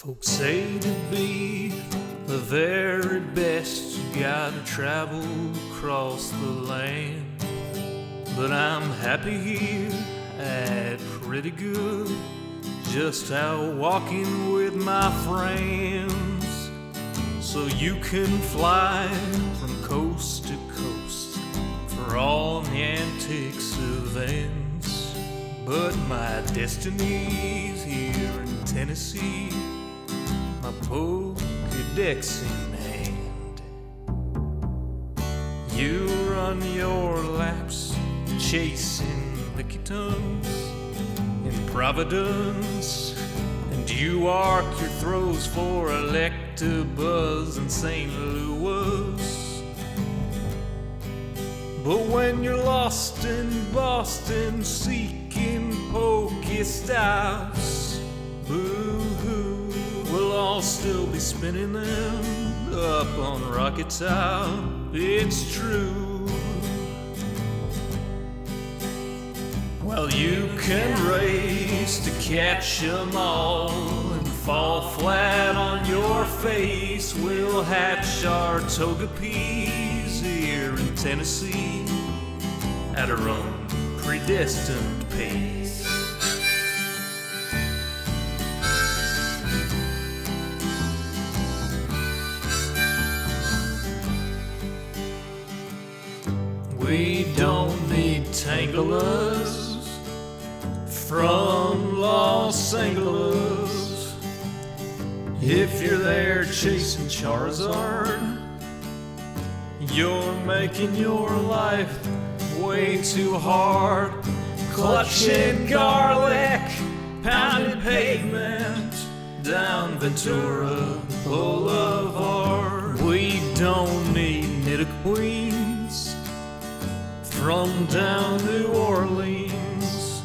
Folks say to be the very best, you gotta travel across the land. But I'm happy here at pretty good, just out walking with my friends. So you can fly from coast to coast for all the antics events. But my destiny's here in Tennessee, my Pokédex in hand. You run your laps chasing lickitung in Providence, and you arc your throws for Electabuzz in St. Louis. But when you're lost in Boston seeking Pokestops, boo-hoo, we'll all still be spinning them up on Rocket Top. It's true. Well, you can race to catch 'em all and fall flat on your face. We'll hatch our Togepi's here in Tennessee at our own predestined pace. We don't need Tanglers from Los Angeles. If you're there chasing Charizard, you're making your life way too hard. Clutching garlic, pounding pavement down Ventura Boulevard. We don't need Nidoqueens from down New Orleans.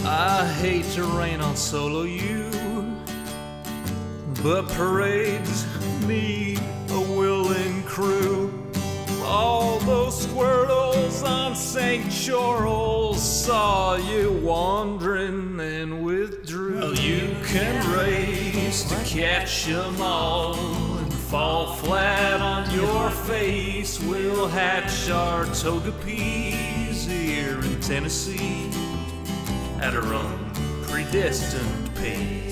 I hate to rain on solo you, but parades need a willing crew. All those Squirtles on St. Charles saw you wandering and withdrew. Well, you can race to catch 'em all and fall flat on your face. We'll hatch our Togepi's here in Tennessee at our own predestined pace.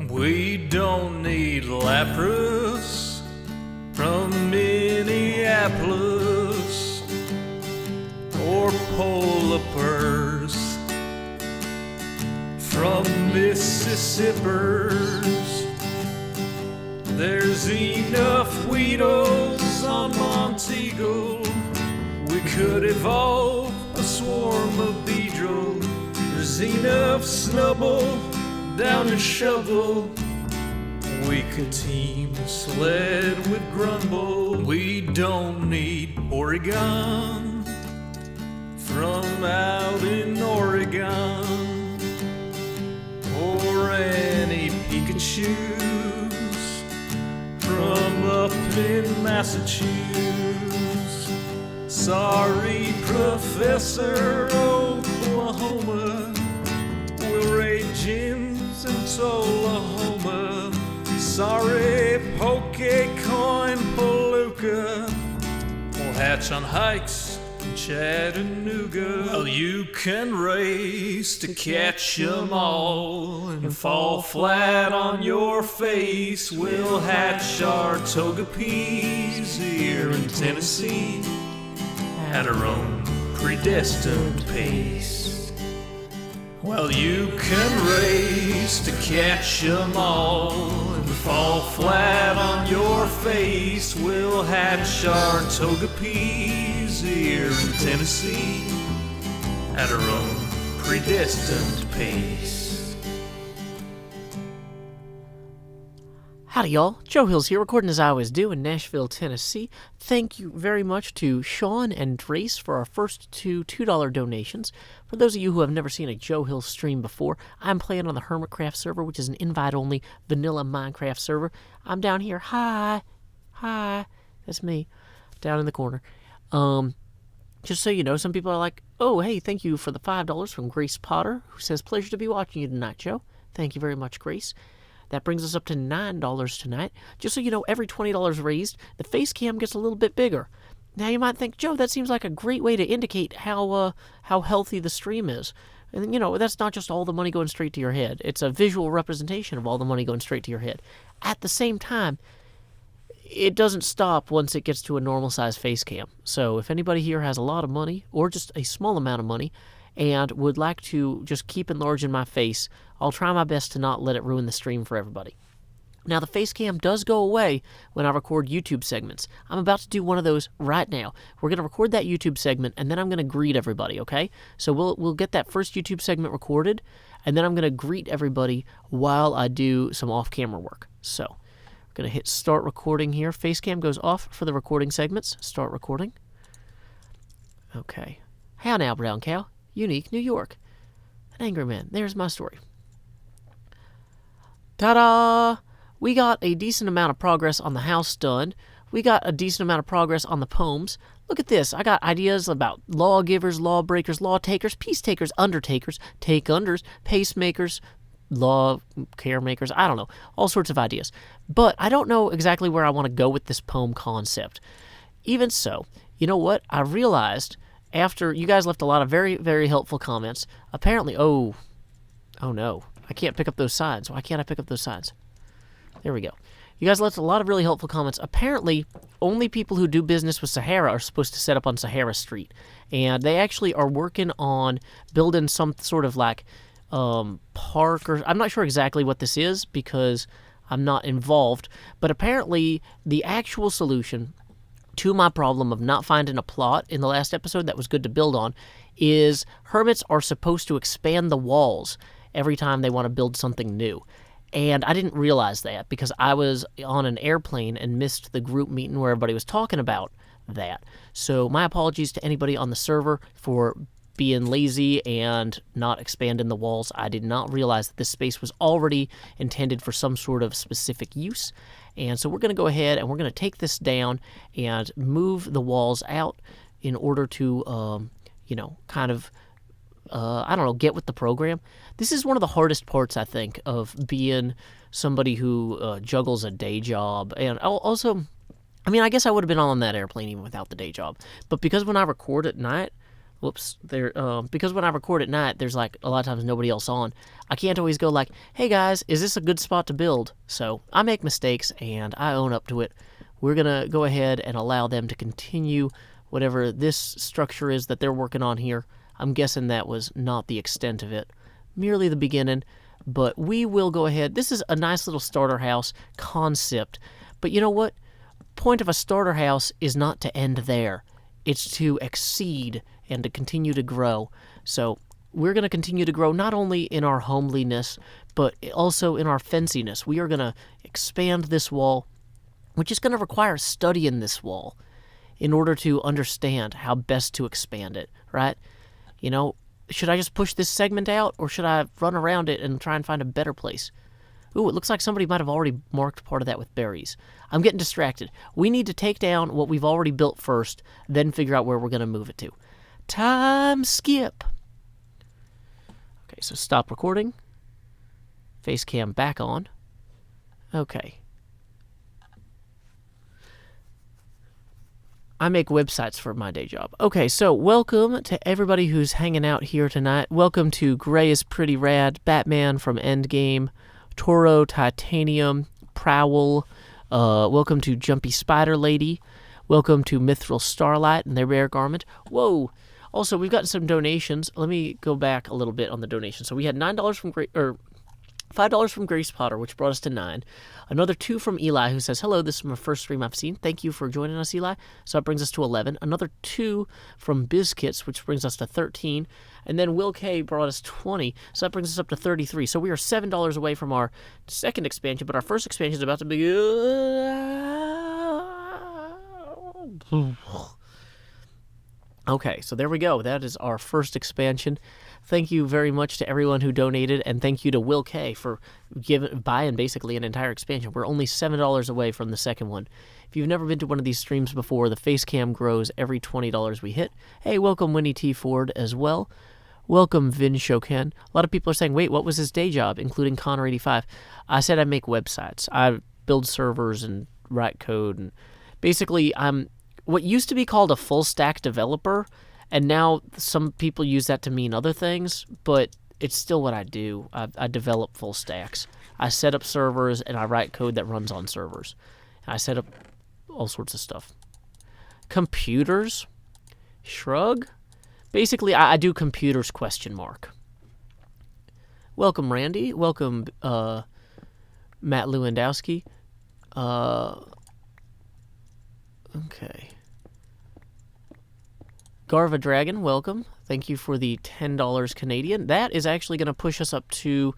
We don't need Lapras from Minneapolis or Polipers from Mississippers. There's enough Weedles on Monteagle. We could evolve a swarm of Beedrill. There's enough Snubbull down in Shovel. We could team sled with Grumble. We don't need Oregon from out in Oregon, or any Pikachus from up in Massachusetts. Sorry, Professor Oklahoma, we'll raid gyms in Tullahoma. Sorry, Pokecoin Palooka, we'll hatch on hikes in Chattanooga. Well, you can race to catch 'em all and fall flat on your face. We'll hatch our Togepi's here in Tennessee at our own predestined pace. Well, you can race to catch 'em all and fall flat on your face. We'll hatch our Togepi's here in Tennessee at our own predestined pace. Howdy, y'all. Joe Hills here, recording as I always do in Nashville, Tennessee. Thank you very much to Sean and Trace for our first two $2 donations. For those of you who have never seen a Joe Hills stream before, I'm playing on the Hermitcraft server, which is an invite-only vanilla Minecraft server. I'm down here. Hi. That's me, down in the corner. Just so you know, some people are like, oh, hey, thank you for the $5 from Grace Potter, who says, pleasure to be watching you tonight, Joe. Thank you very much, Grace. That brings us up to $9 tonight. Just so you know, every $20 raised, the face cam gets a little bit bigger. Now you might think, Joe, that seems like a great way to indicate how healthy the stream is. And, that's not just all the money going straight to your head. It's a visual representation of all the money going straight to your head. At the same time, it doesn't stop once it gets to a normal-sized face cam. So if anybody here has a lot of money, or just a small amount of money, and would like to just keep enlarging my face, I'll try my best to not let it ruin the stream for everybody. Now, the face cam does go away when I record YouTube segments. I'm about to do one of those right now. We're going to record that YouTube segment, and then I'm going to greet everybody, okay? So we'll get that first YouTube segment recorded, and then I'm going to greet everybody while I do some off-camera work. So, we're going to hit start recording here. Face cam goes off for the recording segments. Start recording. Okay. How now, Brown Cow? Unique, New York. An angry man. There's my story. Ta-da! We got a decent amount of progress on the house done. We got a decent amount of progress on the poems. Look at this. I got ideas about lawgivers, lawbreakers, law takers, peace takers, undertakers, take-unders, pacemakers, law caremakers. I don't know. All sorts of ideas. But I don't know exactly where I want to go with this poem concept. Even so, you know what? I realized after you guys left a lot of very, very helpful comments, apparently, oh no. I can't pick up those signs. Why can't I pick up those signs? There we go. You guys left a lot of really helpful comments. Apparently, only people who do business with Sahara are supposed to set up on Sahara Street. And they actually are working on building some sort of park, or I'm not sure exactly what this is because I'm not involved. But apparently, the actual solution to my problem of not finding a plot in the last episode that was good to build on is hermits are supposed to expand the walls every time they want to build something new. And I didn't realize that because I was on an airplane and missed the group meeting where everybody was talking about that. So my apologies to anybody on the server for being lazy and not expanding the walls. I did not realize that this space was already intended for some sort of specific use. And so we're going to go ahead and we're going to take this down and move the walls out in order to, get with the program. This is one of the hardest parts, I think, of being somebody who juggles a day job. And also, I guess I would have been on that airplane even without the day job. But because when I record at night, because when I record at night, there's a lot of times nobody else on. I can't always go hey guys, is this a good spot to build? So I make mistakes and I own up to it. We're going to go ahead and allow them to continue whatever this structure is that they're working on here. I'm guessing that was not the extent of it, merely the beginning, but we will go ahead. This is a nice little starter house concept, but you know what? Point of a starter house is not to end there. It's to exceed and to continue to grow. So we're going to continue to grow not only in our homeliness, but also in our fenciness. We are going to expand this wall, which is going to require studying this wall in order to understand how best to expand it, right? Should I just push this segment out, or should I run around it and try and find a better place? Ooh, it looks like somebody might have already marked part of that with berries. I'm getting distracted. We need to take down what we've already built first, then figure out where we're going to move it to. Time skip. Okay, so stop recording. Face cam back on. Okay. I make websites for my day job. Okay, so welcome to everybody who's hanging out here tonight. Welcome to Gray is Pretty Rad, Batman from Endgame, Toro Titanium, Prowl. Welcome to Jumpy Spider Lady. Welcome to Mithril Starlight and their rare garment. Whoa! Also, we've got some donations. Let me go back a little bit on the donations. So we had $5 from Grace Potter, which brought us to 9. Another 2 from Eli, who says, hello, this is my first stream I've seen. Thank you for joining us, Eli. So that brings us to 11. Another 2 from Bizkits, which brings us to 13. And then Will K brought us 20. So that brings us up to 33. So we are $7 away from our second expansion, but our first expansion is about to be... Okay, so there we go. That is our first expansion. Thank you very much to everyone who donated, and thank you to Will K for buying basically an entire expansion. We're only $7 away from the second one. If you've never been to one of these streams before, the face cam grows every $20 we hit. Hey, welcome Winnie T. Ford as well. Welcome Vin Shoken. A lot of people are saying, wait, what was his day job, including Connor85? I said I make websites. I build servers and write code, and basically I'm what used to be called a full stack developer, and now some people use that to mean other things, but it's still what I do. I develop full stacks. I set up servers, and I write code that runs on servers. I set up all sorts of stuff. Computers? Shrug? Basically, I do computers, question mark. Welcome, Randy. Welcome, Matt Lewandowski. Okay. Garva Dragon, welcome. Thank you for the $10 Canadian. That is actually going to push us up to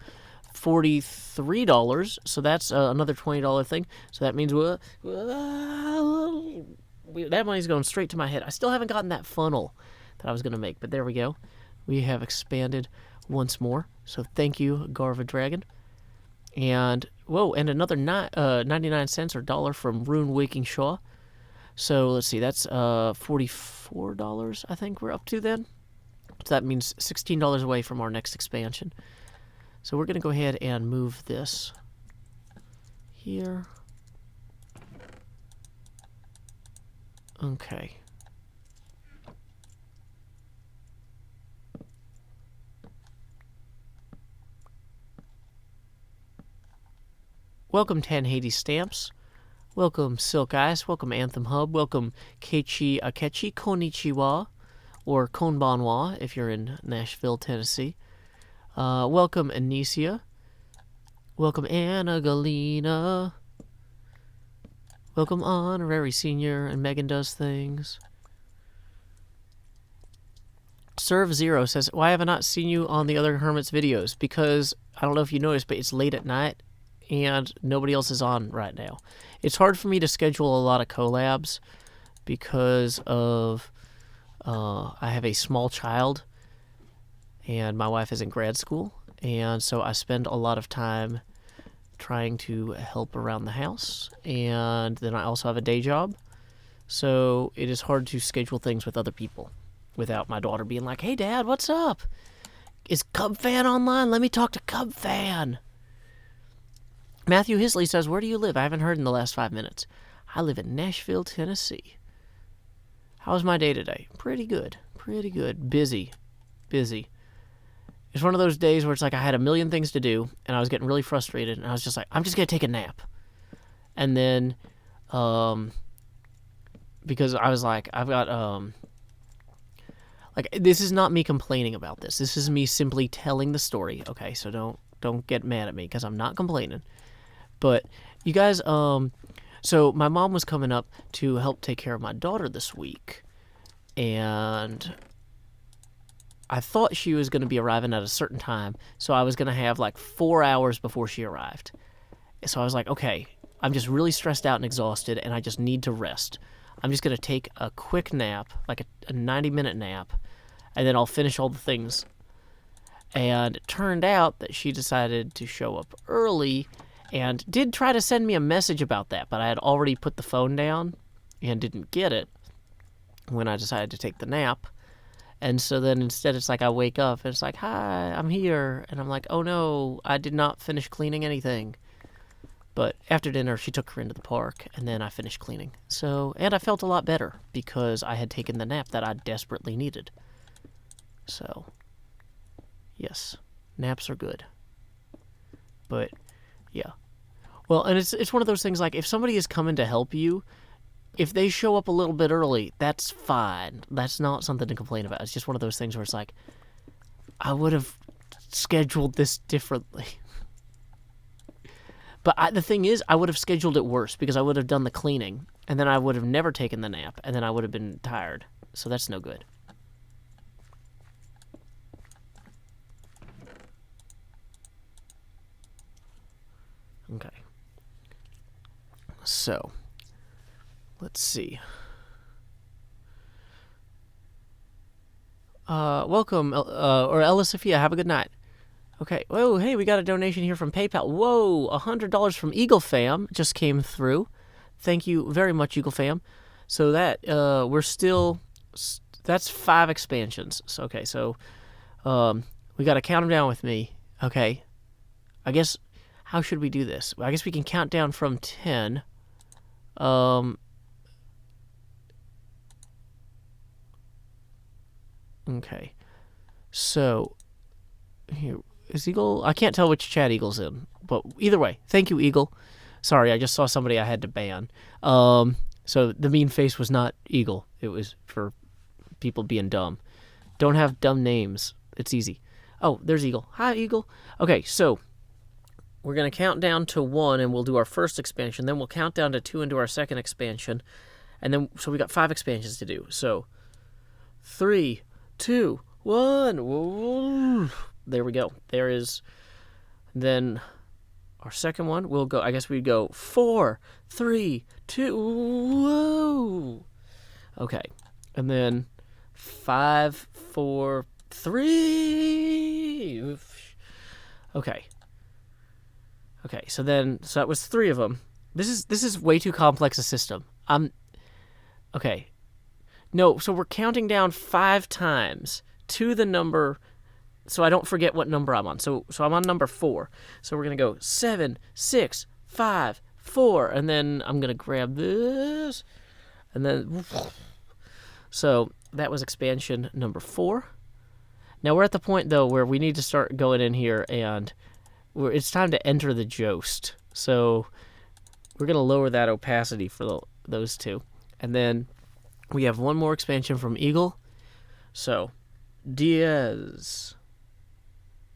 $43, so that's another $20 thing. So that means that money's going straight to my head. I still haven't gotten that funnel that I was going to make, but there we go. We have expanded once more, so thank you, Garva Dragon. And, whoa, and another 99 cents or dollar from Rune Waking Shaw. So let's see, that's $44, I think we're up to then. So that means $16 away from our next expansion. So we're going to go ahead and move this here. Okay. Welcome 10 Hades Stamps. Welcome Silk Ice. Welcome Anthem Hub. Welcome Keiichi Akechi. Konnichiwa. Or Konbanwa if you're in Nashville, Tennessee. Welcome Anicia. Welcome Anna Galena. Welcome Honorary Senior and Megan Does Things. Serve Zero says, why have I not seen you on the other Hermit's videos? Because, I don't know if you noticed, but it's late at night and nobody else is on right now. It's hard for me to schedule a lot of collabs because of I have a small child and my wife is in grad school, and so I spend a lot of time trying to help around the house, and then I also have a day job, so it is hard to schedule things with other people without my daughter being like, hey Dad, what's up? Is Cub Fan online? Let me talk to Cub Fan. Matthew Hisley says, where do you live? I haven't heard in the last 5 minutes. I live in Nashville, Tennessee. How was my day today? Pretty good. Pretty good. Busy. It's one of those days where it's like I had a million things to do, and I was getting really frustrated, and I was just like, I'm just going to take a nap. And then, because I was like, I've got, this is not me complaining about this. This is me simply telling the story. Okay, so don't get mad at me, because I'm not complaining. But you guys, so my mom was coming up to help take care of my daughter this week, and I thought she was going to be arriving at a certain time, so I was going to have like 4 hours before she arrived. So I was like, okay, I'm just really stressed out and exhausted, and I just need to rest. I'm just going to take a quick nap, like a 90-minute nap, and then I'll finish all the things. And it turned out that she decided to show up early and did try to send me a message about that, but I had already put the phone down and didn't get it when I decided to take the nap. And so then instead it's like I wake up and it's like, hi, I'm here. And I'm like, oh no, I did not finish cleaning anything. But after dinner, she took her into the park, and then I finished cleaning. And I felt a lot better because I had taken the nap that I desperately needed. So, yes, naps are good. But, yeah. Well, and it's one of those things, like, if somebody is coming to help you, if they show up a little bit early, that's fine. That's not something to complain about. It's just one of those things where it's like, I would have scheduled this differently. But the thing is, I would have scheduled it worse because I would have done the cleaning, and then I would have never taken the nap, and then I would have been tired. So that's no good. Okay. So, let's see. Welcome, or Ella Sophia. Have a good night. Okay. Whoa, hey, we got a donation here from PayPal. Whoa, $100 from Eagle Fam just came through. Thank you very much, Eagle Fam. So that, we're still, that's 5 expansions. So, okay, so, we gotta count them down with me. Okay. I guess, how should we do this? I guess we can count down from 10. Okay. So, here, is Eagle? I can't tell which chat Eagle's in. But either way, thank you, Eagle. Sorry, I just saw somebody I had to ban. So the mean face was not Eagle. It was for people being dumb. Don't have dumb names. It's easy. Oh, there's Eagle. Hi, Eagle. Okay, so we're going to count down to 1, and we'll do our first expansion. Then we'll count down to 2 and do our second expansion. And then, so we got 5 expansions to do. So, 3, 2, 1. There we go. There is. Then our second one, we'll go, I guess we'd go 4, 3, 2. Whoa. Okay. And then 5, 4, 3. Okay. Okay. So that was 3 of them. This is way too complex a system. Okay. No, so we're counting down 5 times to the number, so I don't forget what number I'm on. So I'm on number 4. So we're going to go 7, 6, 5, 4, and then I'm going to grab this, and then, so that was expansion number 4. Now we're at the point, though, where we need to start going in here, and it's time to enter the Jost. So we're going to lower that opacity for those 2. And then we have one more expansion from Eagle. So, 10,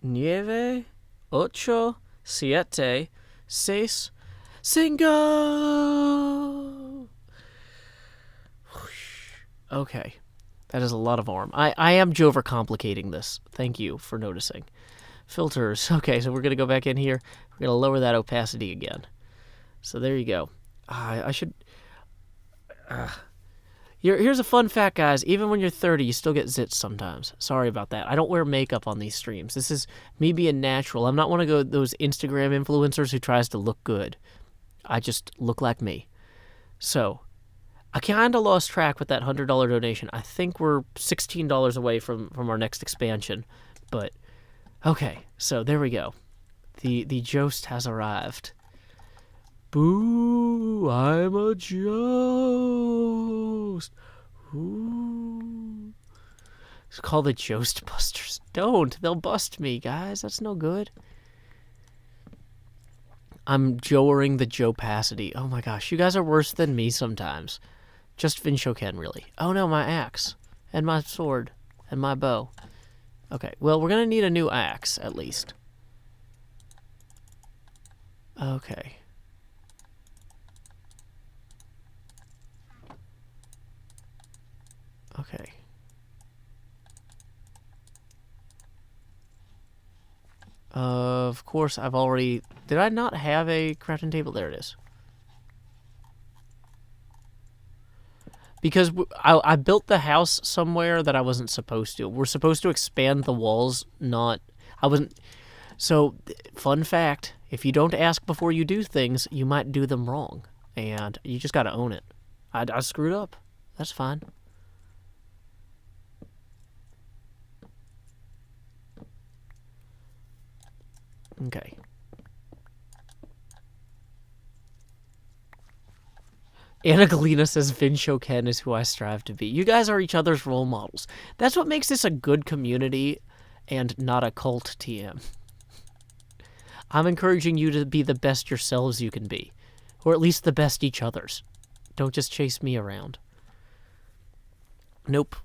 9, 8, 7, 6, 5. Okay. That is a lot of arm. I am overcomplicating this. Thank you for noticing. Filters. Okay, so we're going to go back in here. We're going to lower that opacity again. So there you go. I should... Here's a fun fact, guys. Even when you're 30, you still get zits sometimes. Sorry about that. I don't wear makeup on these streams. This is me being natural. I'm not one of those Instagram influencers who tries to look good. I just look like me. So, I kind of lost track with that $100 donation. I think we're $16 away from our next expansion. But, okay. So, there we go. The Jost has arrived. Boo, I'm a Jost. Ooh. It's called the Jost Busters. Don't. They'll bust me, guys. That's no good. I'm Joering the Jopacity. Oh my gosh. You guys are worse than me sometimes. Just Vinshoken, really. Oh no, my axe. And my sword. And my bow. Okay, well, we're going to need a new axe, at least. Okay. Okay. Of course, I've already... Did I not have a crafting table? There it is. Because I built the house somewhere that I wasn't supposed to. We're supposed to expand the walls, not... I wasn't... So, fun fact, if you don't ask before you do things, you might do them wrong. And you just gotta own it. I screwed up. That's fine. Okay. Anna Galena says Vinshoken is who I strive to be. You guys are each other's role models. That's what makes this a good community and not a cult TM. I'm encouraging you to be the best yourselves you can be. Or at least the best each other's. Don't just chase me around. Nope.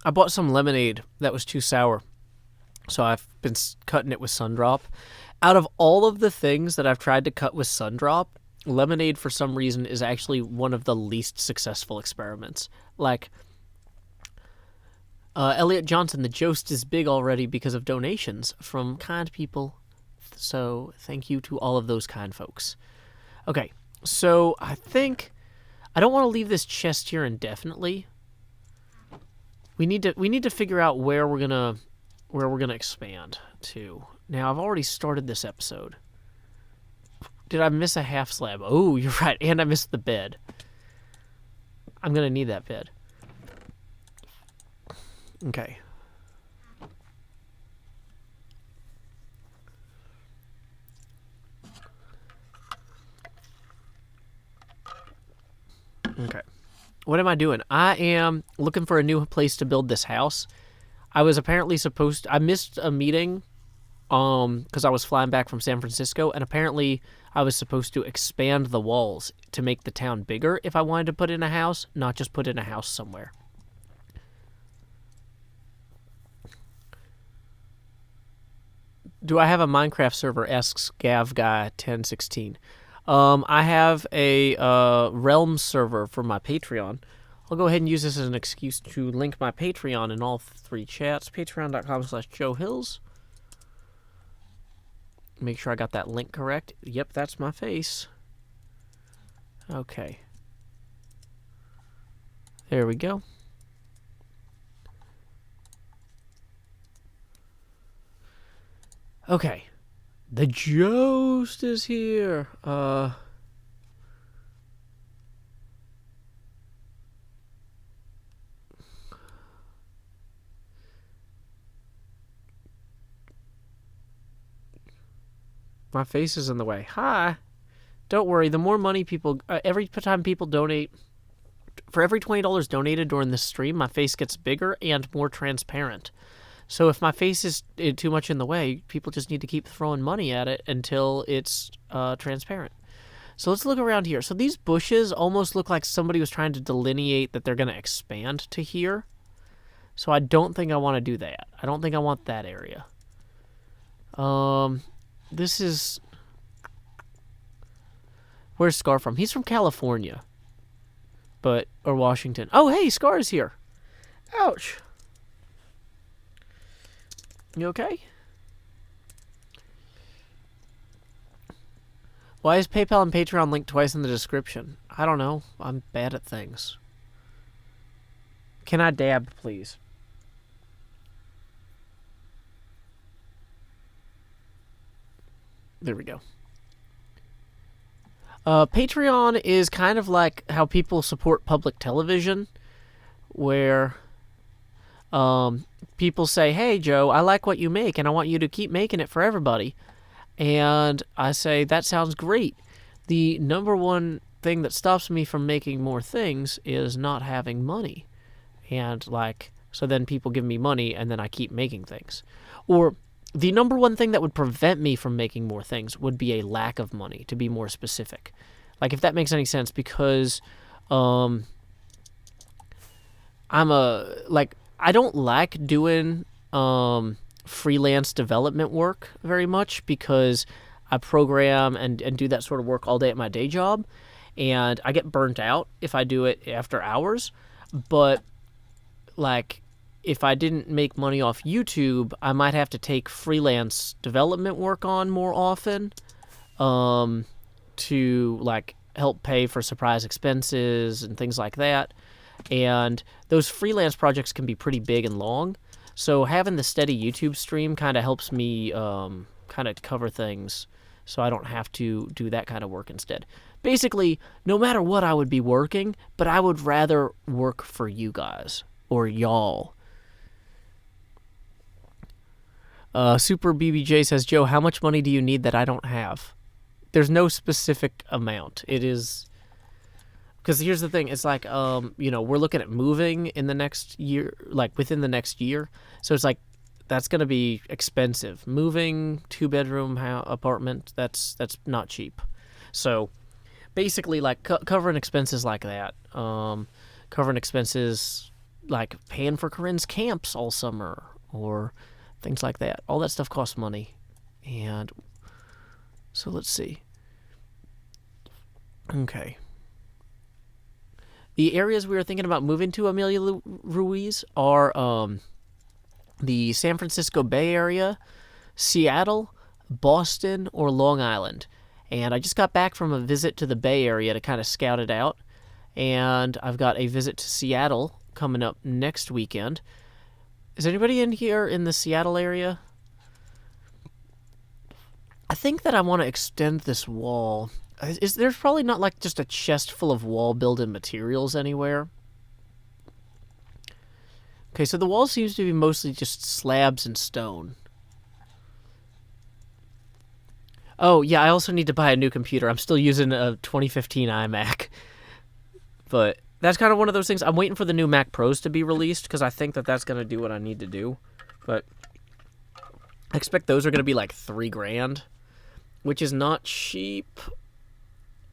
I bought some lemonade that was too sour, so I've been cutting it with Sundrop. Out of all of the things that I've tried to cut with Sundrop, lemonade for some reason is actually one of the least successful experiments. Like, Elliot Johnson, the Jost is big already because of donations from kind people So thank you to all of those kind folks. Okay, so I think I don't want to leave this chest here indefinitely. We need to figure out where we're gonna expand to. Now I've already started this episode. Did I miss a half slab? Oh, you're right, and I missed the bed. I'm gonna need that bed. Okay. Okay. What am I doing? I am looking for a new place to build this house. I was apparently supposed to, I missed a meeting because I was flying back from San Francisco, and apparently I was supposed to expand the walls to make the town bigger if I wanted to put in a house, not just put in a house somewhere. Do I have a Minecraft server? Asks GavGuy1016. I have a Realm server for my Patreon. I'll go ahead and use this as an excuse to link my Patreon in all 3 chats. Patreon.com/JoeHills. Make sure I got that link correct. Yep, that's my face. Okay. There we go. Okay. The Jost is here. My face is in the way. Hi. Don't worry. The more money people... every time people donate... For every $20 donated during this stream, my face gets bigger and more transparent. So if my face is too much in the way, people just need to keep throwing money at it until it's transparent. So let's look around here. So these bushes almost look like somebody was trying to delineate that they're going to expand to here. So I don't think I want to do that. I don't think I want that area. This is... Where's Scar from? He's from California. Or Washington. Oh, hey, Scar's here. Ouch. You okay? Why is PayPal and Patreon linked twice in the description? I don't know. I'm bad at things. Can I dab, please? There we go. Patreon is kind of like how people support public television, where people say, hey, Joe, I like what you make, and I want you to keep making it for everybody. And I say, that sounds great. The number one thing that stops me from making more things is not having money. And, so then people give me money, and then I keep making things. Or... the number one thing that would prevent me from making more things would be a lack of money, to be more specific. If that makes any sense, because I don't like doing freelance development work very much, because I program and do that sort of work all day at my day job, and I get burnt out if I do it after hours. But, if I didn't make money off YouTube, I might have to take freelance development work on more often to, help pay for surprise expenses and things like that. And those freelance projects can be pretty big and long. So having the steady YouTube stream kind of helps me kind of cover things so I don't have to do that kind of work instead. Basically, no matter what I would be working, but I would rather work for you guys or y'all. Super BBJ says, Joe, how much money do you need that I don't have? There's no specific amount. It is... Because here's the thing. It's we're looking at moving in the next year, within the next year. So it's that's going to be expensive. Moving, 2-bedroom apartment, that's not cheap. So basically, covering expenses like that. Covering expenses paying for Corinne's camps all summer, or... things like that. All that stuff costs money. And so let's see. Okay. The areas we are thinking about moving to, Amelia Ruiz, are the San Francisco Bay Area, Seattle, Boston or Long Island. And I just got back from a visit to the Bay Area to kind of scout it out. And I've got a visit to Seattle coming up next weekend. Is anybody in here in the Seattle area? I think that I want to extend this wall. There's probably not like just a chest full of wall building materials anywhere. Okay, so the wall seems to be mostly just slabs and stone. Oh, yeah, I also need to buy a new computer. I'm still using a 2015 iMac. But that's kind of one of those things. I'm waiting for the new Mac Pros to be released because I think that that's going to do what I need to do. But I expect those are going to be like $3,000, which is not cheap.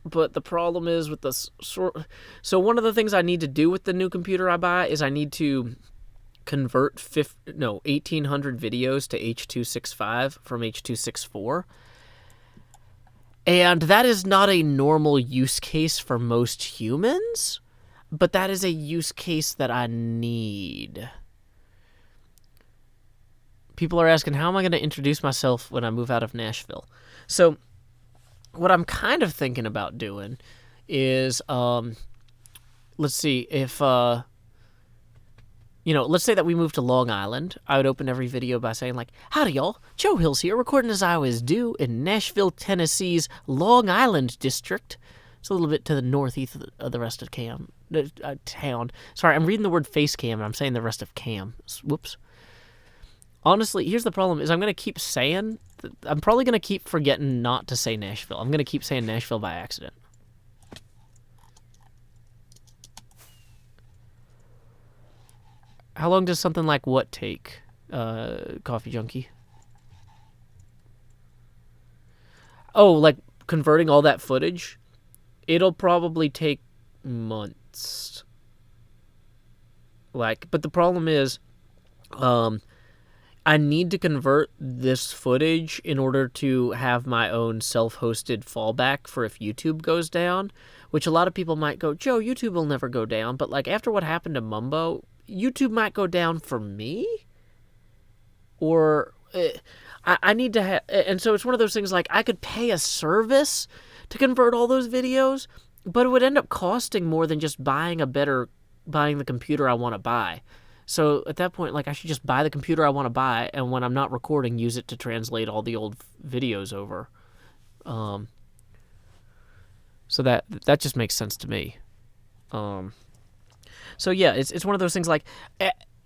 But the problem is with the so one of the things I need to do with the new computer I buy is I need to convert 1,800 videos to H.265 from H.264. And that is not a normal use case for most humans, but that is a use case that I need. People are asking, how am I going to introduce myself when I move out of Nashville? So what I'm kind of thinking about doing is, let's see, if, let's say that we move to Long Island. I would open every video by saying, like, howdy, y'all. Joe Hills here, recording as I always do in Nashville, Tennessee's Long Island district. It's a little bit to the northeast of the rest of town. Sorry, I'm reading the word face cam, and I'm saying the rest of cam. Whoops. Honestly, here's the problem, is I'm going to keep saying, I'm probably going to keep forgetting not to say Nashville. I'm going to keep saying Nashville by accident. How long does something like what take, Coffee Junkie? Oh, like converting all that footage? It'll probably take months. But the problem is, I need to convert this footage in order to have my own self-hosted fallback for if YouTube goes down, which a lot of people might go, Joe, YouTube will never go down, but like after what happened to Mumbo, YouTube might go down for me, or I need to have, and so it's one of those things like I could pay a service to convert all those videos, but it would end up costing more than just buying the computer I want to buy. So at that point, like I should just buy the computer I want to buy, and when I'm not recording, use it to translate all the old videos over. So that just makes sense to me. So yeah, it's one of those things like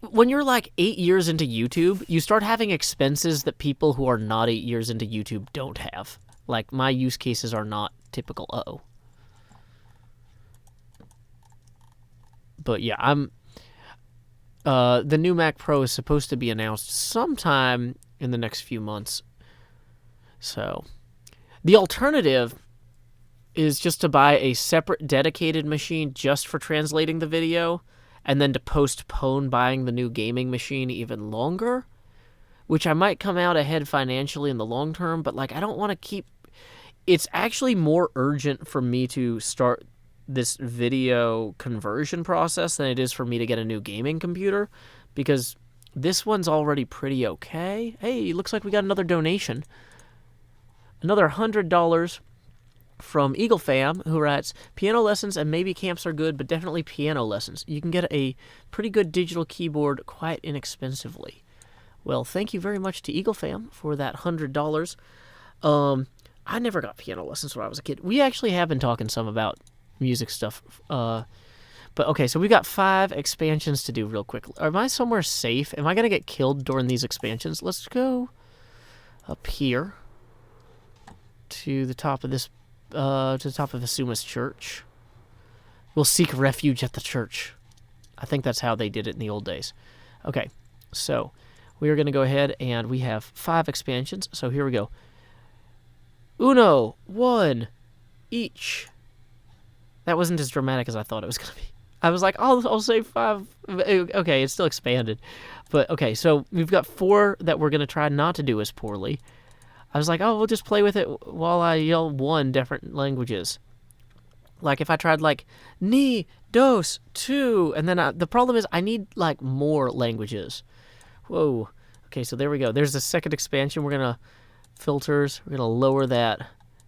when you're like 8 years into YouTube, you start having expenses that people who are not 8 years into YouTube don't have. Like my use cases are not typical. But yeah, the new Mac Pro is supposed to be announced sometime in the next few months. So the alternative is just to buy a separate dedicated machine just for translating the video, and then to postpone buying the new gaming machine even longer, which I might come out ahead financially in the long term, but like I don't want to keep... It's actually more urgent for me to start this video conversion process than it is for me to get a new gaming computer, because this one's already pretty okay. Hey, looks like we got another donation. Another $100 from Eagle Fam, who writes, piano lessons and maybe camps are good, but definitely piano lessons. You can get a pretty good digital keyboard quite inexpensively. Well, thank you very much to Eagle Fam for that $100. I never got piano lessons when I was a kid. We actually have been talking some about music stuff. But okay, so we've got 5 expansions to do real quick. Am I somewhere safe? Am I going to get killed during these expansions? Let's go up here to the top of this, to the top of Asuma's church. We'll seek refuge at the church. I think that's how they did it in the old days. Okay, so we are going to go ahead and we have 5 expansions. So here we go. Uno, 1, each. That wasn't as dramatic as I thought it was going to be. I was like, I'll say 5. Okay, it's still expanded. But, okay, so we've got 4 that we're going to try not to do as poorly. I was like, we'll just play with it while I yell 1 different languages. Like, if I tried, like, ni, dos, 2, and then the problem is I need, like, more languages. Whoa. Okay, so there we go. There's the second expansion. We're going to filters. We're going to lower that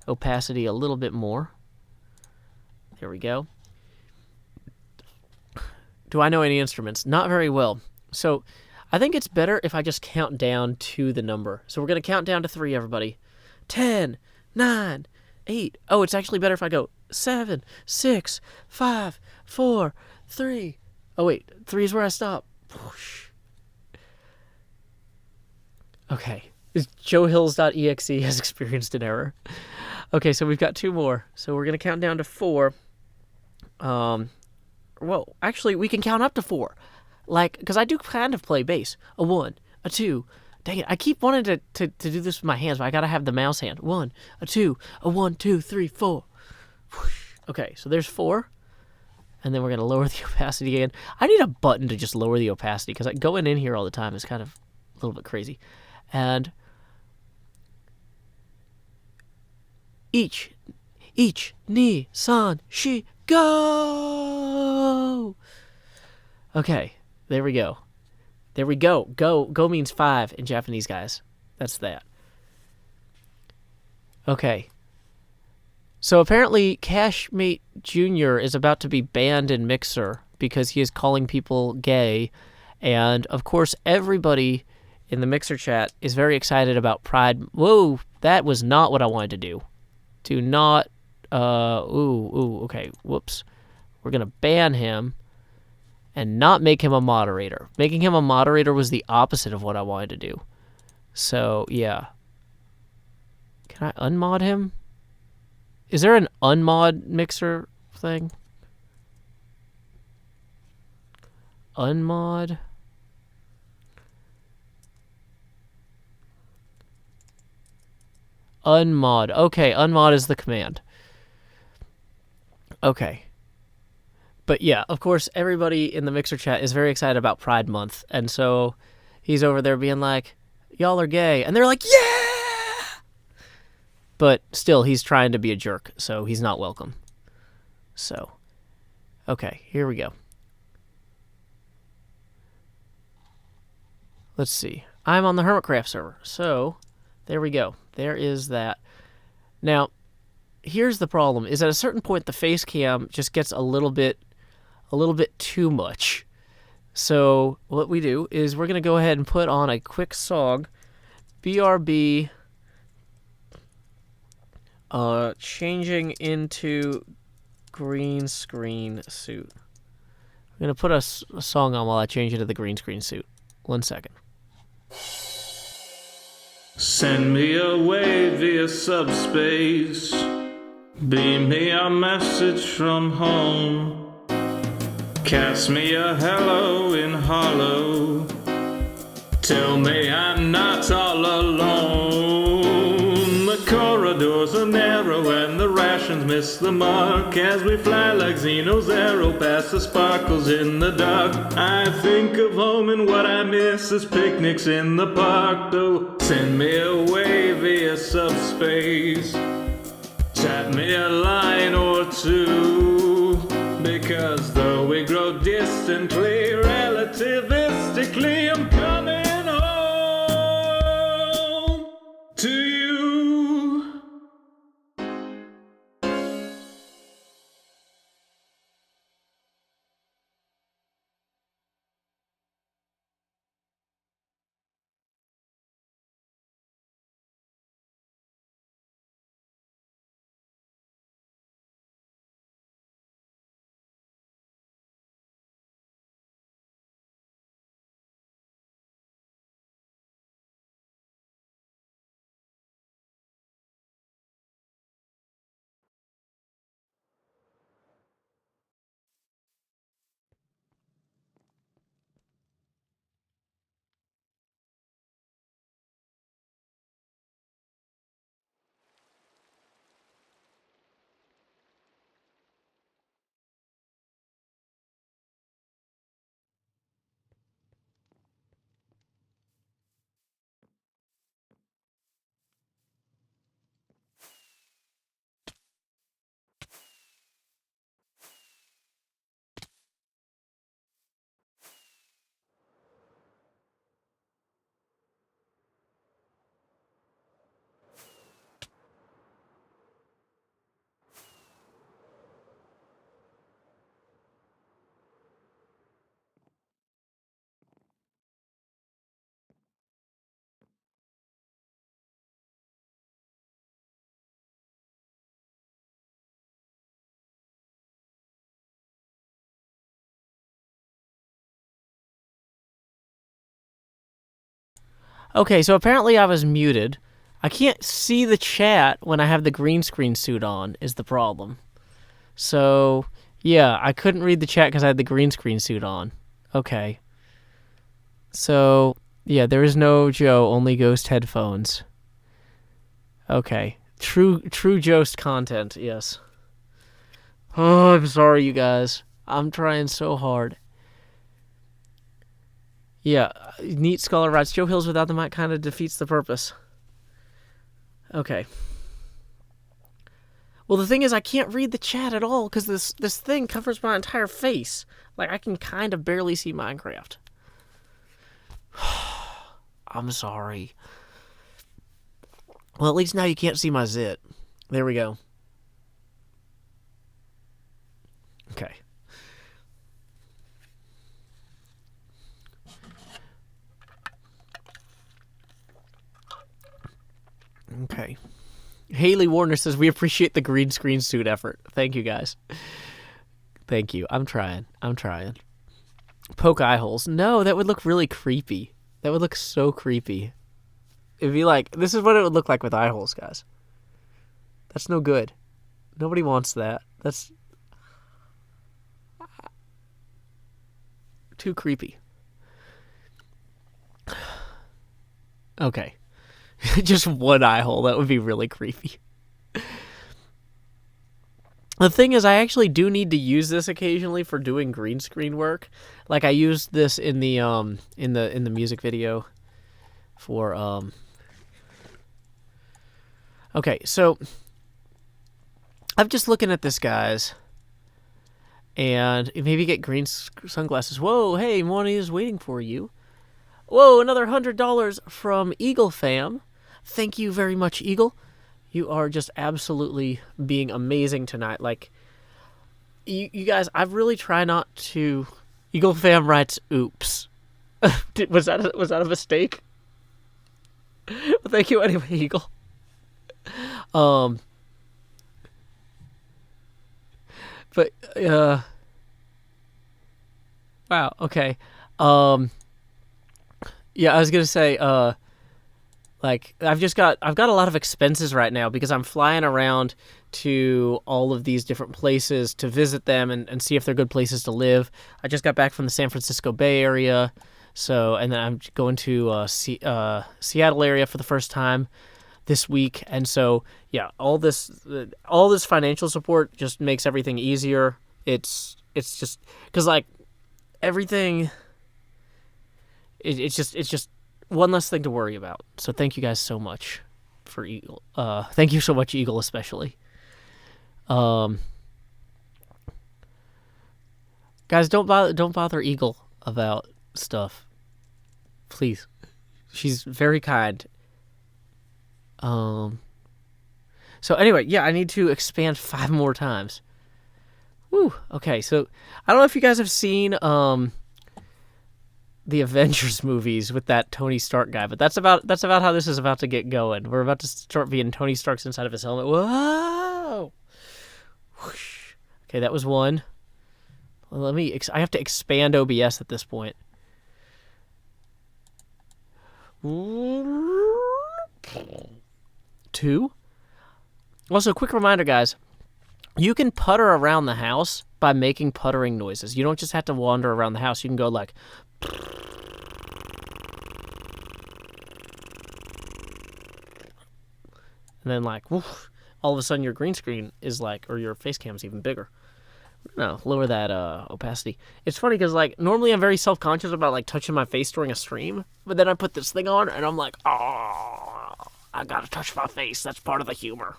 opacity a little bit more. There we go. Do I know any instruments? Not very well. So I think it's better if I just count down to the number. So we're going to count down to 3, everybody. 10, 9, 8. Oh, it's actually better if I go 7, 6, 5, 4, 3. Oh, wait. 3 is where I stop. Whoosh. Okay. JoeHills.exe has experienced an error. Okay, so we've got 2 more. So we're going to count down to 4. Well, actually, we can count up to 4. Like, because I do kind of play bass. A 1, a 2. Dang it, I keep wanting to do this with my hands, but I gotta have the mouse hand. 1, a 2, a 1, 2, 3, 4. Okay, so there's 4. And then we're gonna lower the opacity again. I need a button to just lower the opacity, because going in here all the time is kind of a little bit crazy. And each, ni, san, shi, go! Okay, there we go. There we go. Go means 5 in Japanese, guys. That's that. Okay. So apparently Cashmate Jr. is about to be banned in Mixer because he is calling people gay. And, of course, everybody in the Mixer chat is very excited about Pride. Whoa, that was not what I wanted to do. Do not... okay, whoops. We're going to ban him and not make him a moderator. Making him a moderator was the opposite of what I wanted to do. So, yeah. Can I unmod him? Is there an unmod Mixer thing? Unmod? Unmod. Okay, unmod is the command. Okay. But yeah, of course, everybody in the Mixer chat is very excited about Pride Month. And so he's over there being like, y'all are gay. And they're like, yeah! But still, he's trying to be a jerk, so he's not welcome. So, okay, here we go. Let's see. I'm on the Hermitcraft server. So, there we go. There is that. Now, here's the problem, is at a certain point, the face cam just gets a little bit too much. So what we do is we're going to go ahead and put on a quick song. BRB changing into green screen suit. I'm going to put a song on while I change into the green screen suit. 1 second. Send me away via subspace. Beam me a message from home. Cast me a hello in hollow. Tell me I'm not all alone. The corridors are narrow and the rations miss the mark as we fly like Xeno's arrow past the sparkles in the dark. I think of home and what I miss is picnics in the park. Though send me away via subspace. Tap me a line or 2, because though we grow distantly, relativistically, I'm coming home to you. Okay, so apparently I was muted. I can't see the chat when I have the green screen suit on, is the problem. So, yeah, I couldn't read the chat because I had the green screen suit on. Okay. So, yeah, there is no Joe, only Ghost headphones. Okay. True Jost content, yes. Oh, I'm sorry, you guys. I'm trying so hard. Yeah, neat scholar writes, Joe Hills without the mic kind of defeats the purpose. Okay. Well, the thing is, I can't read the chat at all because this thing covers my entire face. Like, I can kind of barely see Minecraft. I'm sorry. Well, at least now you can't see my zit. There we go. Okay. Okay. Haley Warner says, we appreciate the green screen suit effort. Thank you, guys. Thank you. I'm trying. Poke eye holes. No, that would look really creepy. That would look so creepy. It'd be like, this is what it would look like with eye holes, guys. That's no good. Nobody wants that. That's too creepy. Okay. Just one eye hole. That would be really creepy. The thing is, I actually do need to use this occasionally for doing green screen work. Like I used this in the music video for Okay, so I'm just looking at this, guys, and maybe get green sunglasses. Whoa, hey, money is waiting for you. Whoa, another $100 from Eagle Fam. Thank you very much, Eagle. You are just absolutely being amazing tonight. Like, you guys, I really try not to... Eagle Fam writes, oops. Was that a mistake? Well, thank you anyway, Eagle. But, wow, okay. Yeah, I was gonna say, like, I've got a lot of expenses right now because I'm flying around to all of these different places to visit them and see if they're good places to live. I just got back from the San Francisco Bay Area, and then I'm going to Seattle area for the first time this week, and so yeah, all this financial support just makes everything easier. It's just because like everything. It's just one less thing to worry about. So thank you guys so much for Eagle. Thank you so much, Eagle, especially. Guys, don't bother Eagle about stuff, please. She's very kind. So anyway, yeah, I need to expand 5 more times. Woo. Okay, so I don't know if you guys have seen the Avengers movies with that Tony Stark guy, but that's about how this is about to get going. We're about to start being Tony Stark's inside of his helmet. Whoa! Whoosh. Okay, that was one. Well, I have to expand OBS at this point. 2. Also, quick reminder, guys. You can putter around the house by making puttering noises. You don't just have to wander around the house. You can go like... And then like, woof, all of a sudden your green screen is like, or your face cam is even bigger. No, lower that opacity. It's funny because like normally I'm very self-conscious about like touching my face during a stream, but then I put this thing on and I'm like, oh, I gotta touch my face. That's part of the humor.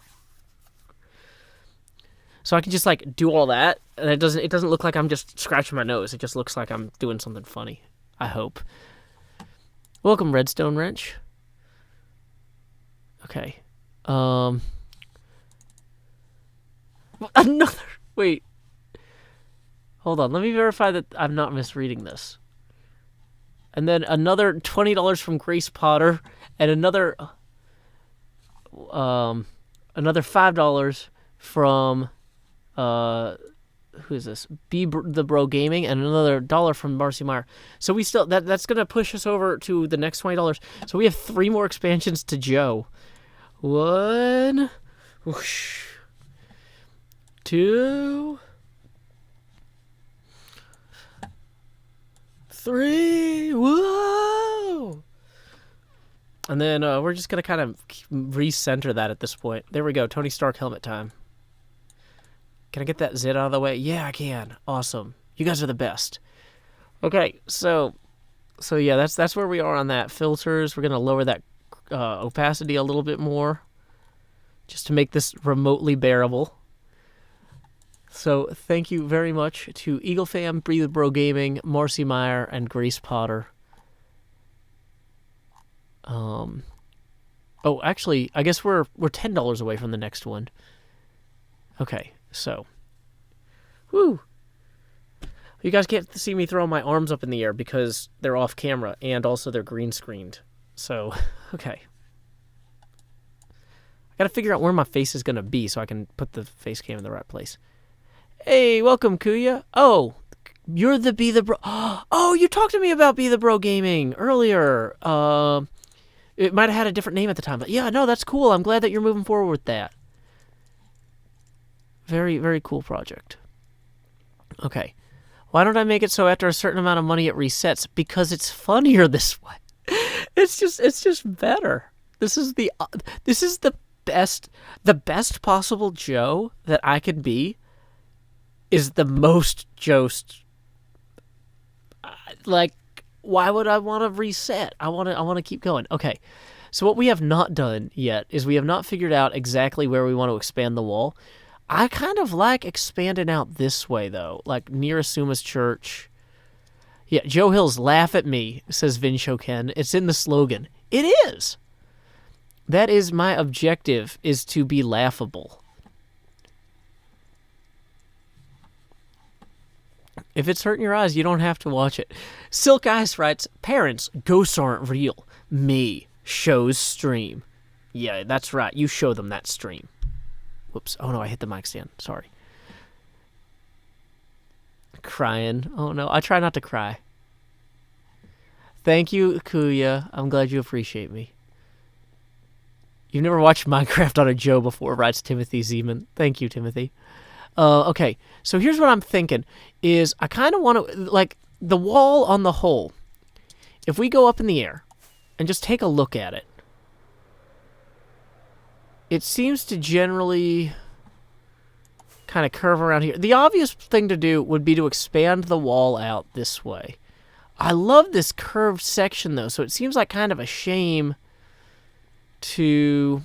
So I can just like do all that, and it doesn't look like I'm just scratching my nose. It just looks like I'm doing something funny. I hope. Welcome, Redstone Wrench. Okay. Another. Wait. Hold on. Let me verify that I'm not misreading this. And then another $20 from Grace Potter, and another $5 from who is this? The Bro Gaming, and another $1 from Marcy Meyer. So we still that's gonna push us over to the next $20. So we have 3 more expansions to Joe. 1, whoosh, 2, 3, whoa! And then we're just gonna kind of recenter that at this point. There we go. Tony Stark helmet time. Can I get that zit out of the way? Yeah, I can. Awesome. You guys are the best. Okay, so yeah, that's where we are on that. Filters, we're going to lower that opacity a little bit more just to make this remotely bearable. So thank you very much to Eagle Fam, Breathe Bro Gaming, Marcy Meyer, and Grace Potter. Oh, actually, I guess we're $10 away from the next one. Okay. So, woo! You guys can't see me throwing my arms up in the air because they're off camera and also they're green screened. So, okay. I gotta figure out where my face is gonna be so I can put the face cam in the right place. Hey, welcome, Kuya. Oh, you're the Be the Bro. Oh, you talked to me about Be the Bro Gaming earlier. It might have had a different name at the time, but yeah, no, that's cool. I'm glad that you're moving forward with that. Very, very cool project. Okay. Why don't I make it so after a certain amount of money it resets? Because it's funnier this way. It's just better. This is the best possible Joe that I could be is the most Jost. Like, why would I want to reset? I want to keep going. Okay. So what we have not done yet is we have not figured out exactly where we want to expand the wall. I kind of like expanding out this way, though, like near Asuma's church. Yeah, Joe Hill's laugh at me, says Vin Shoken. It's in the slogan. It is. That is my objective, is to be laughable. If it's hurting your eyes, you don't have to watch it. Silk Ice writes, parents, ghosts aren't real. Me, shows stream. Yeah, that's right. You show them that stream. Whoops. Oh, no, I hit the mic stand. Sorry. Crying. Oh, no. I try not to cry. Thank you, Kuya. I'm glad you appreciate me. You've never watched Minecraft on a Joe before, writes Timothy Zeman. Thank you, Timothy. Okay, so here's what I'm thinking, is I kind of want to, like, the wall on the whole, if we go up in the air and just take a look at it, it seems to generally kind of curve around here. The obvious thing to do would be to expand the wall out this way. I love this curved section, though, so it seems like kind of a shame to...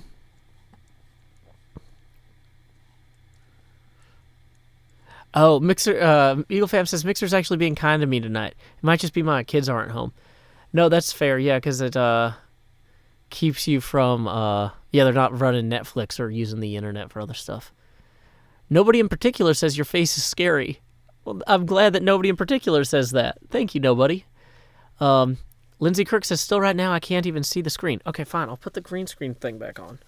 Oh, Mixer, Eagle Fam says, Mixer's actually being kind to me tonight. It might just be my kids aren't home. No, that's fair, yeah, because it, keeps you from, yeah, they're not running Netflix or using the internet for other stuff. Nobody in particular says your face is scary. Well, I'm glad that nobody in particular says that. Thank you, nobody. Lindsay Kirk says, still right now, I can't even see the screen. Okay, fine, I'll put the green screen thing back on.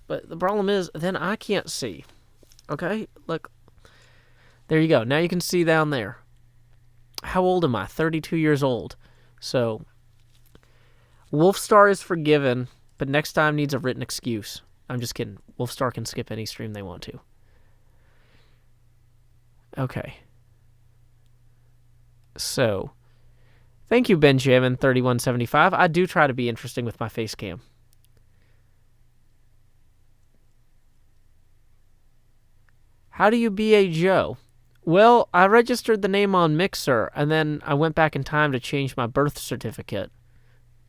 But the problem is, then I can't see. Okay, look. There you go. Now you can see down there. How old am I? 32 years old. So, Wolfstar is forgiven, but next time needs a written excuse. I'm just kidding. Wolfstar can skip any stream they want to. Okay. So, thank you, Benjamin3175. I do try to be interesting with my face cam. How do you be a Joe? Well, I registered the name on Mixer, and then I went back in time to change my birth certificate.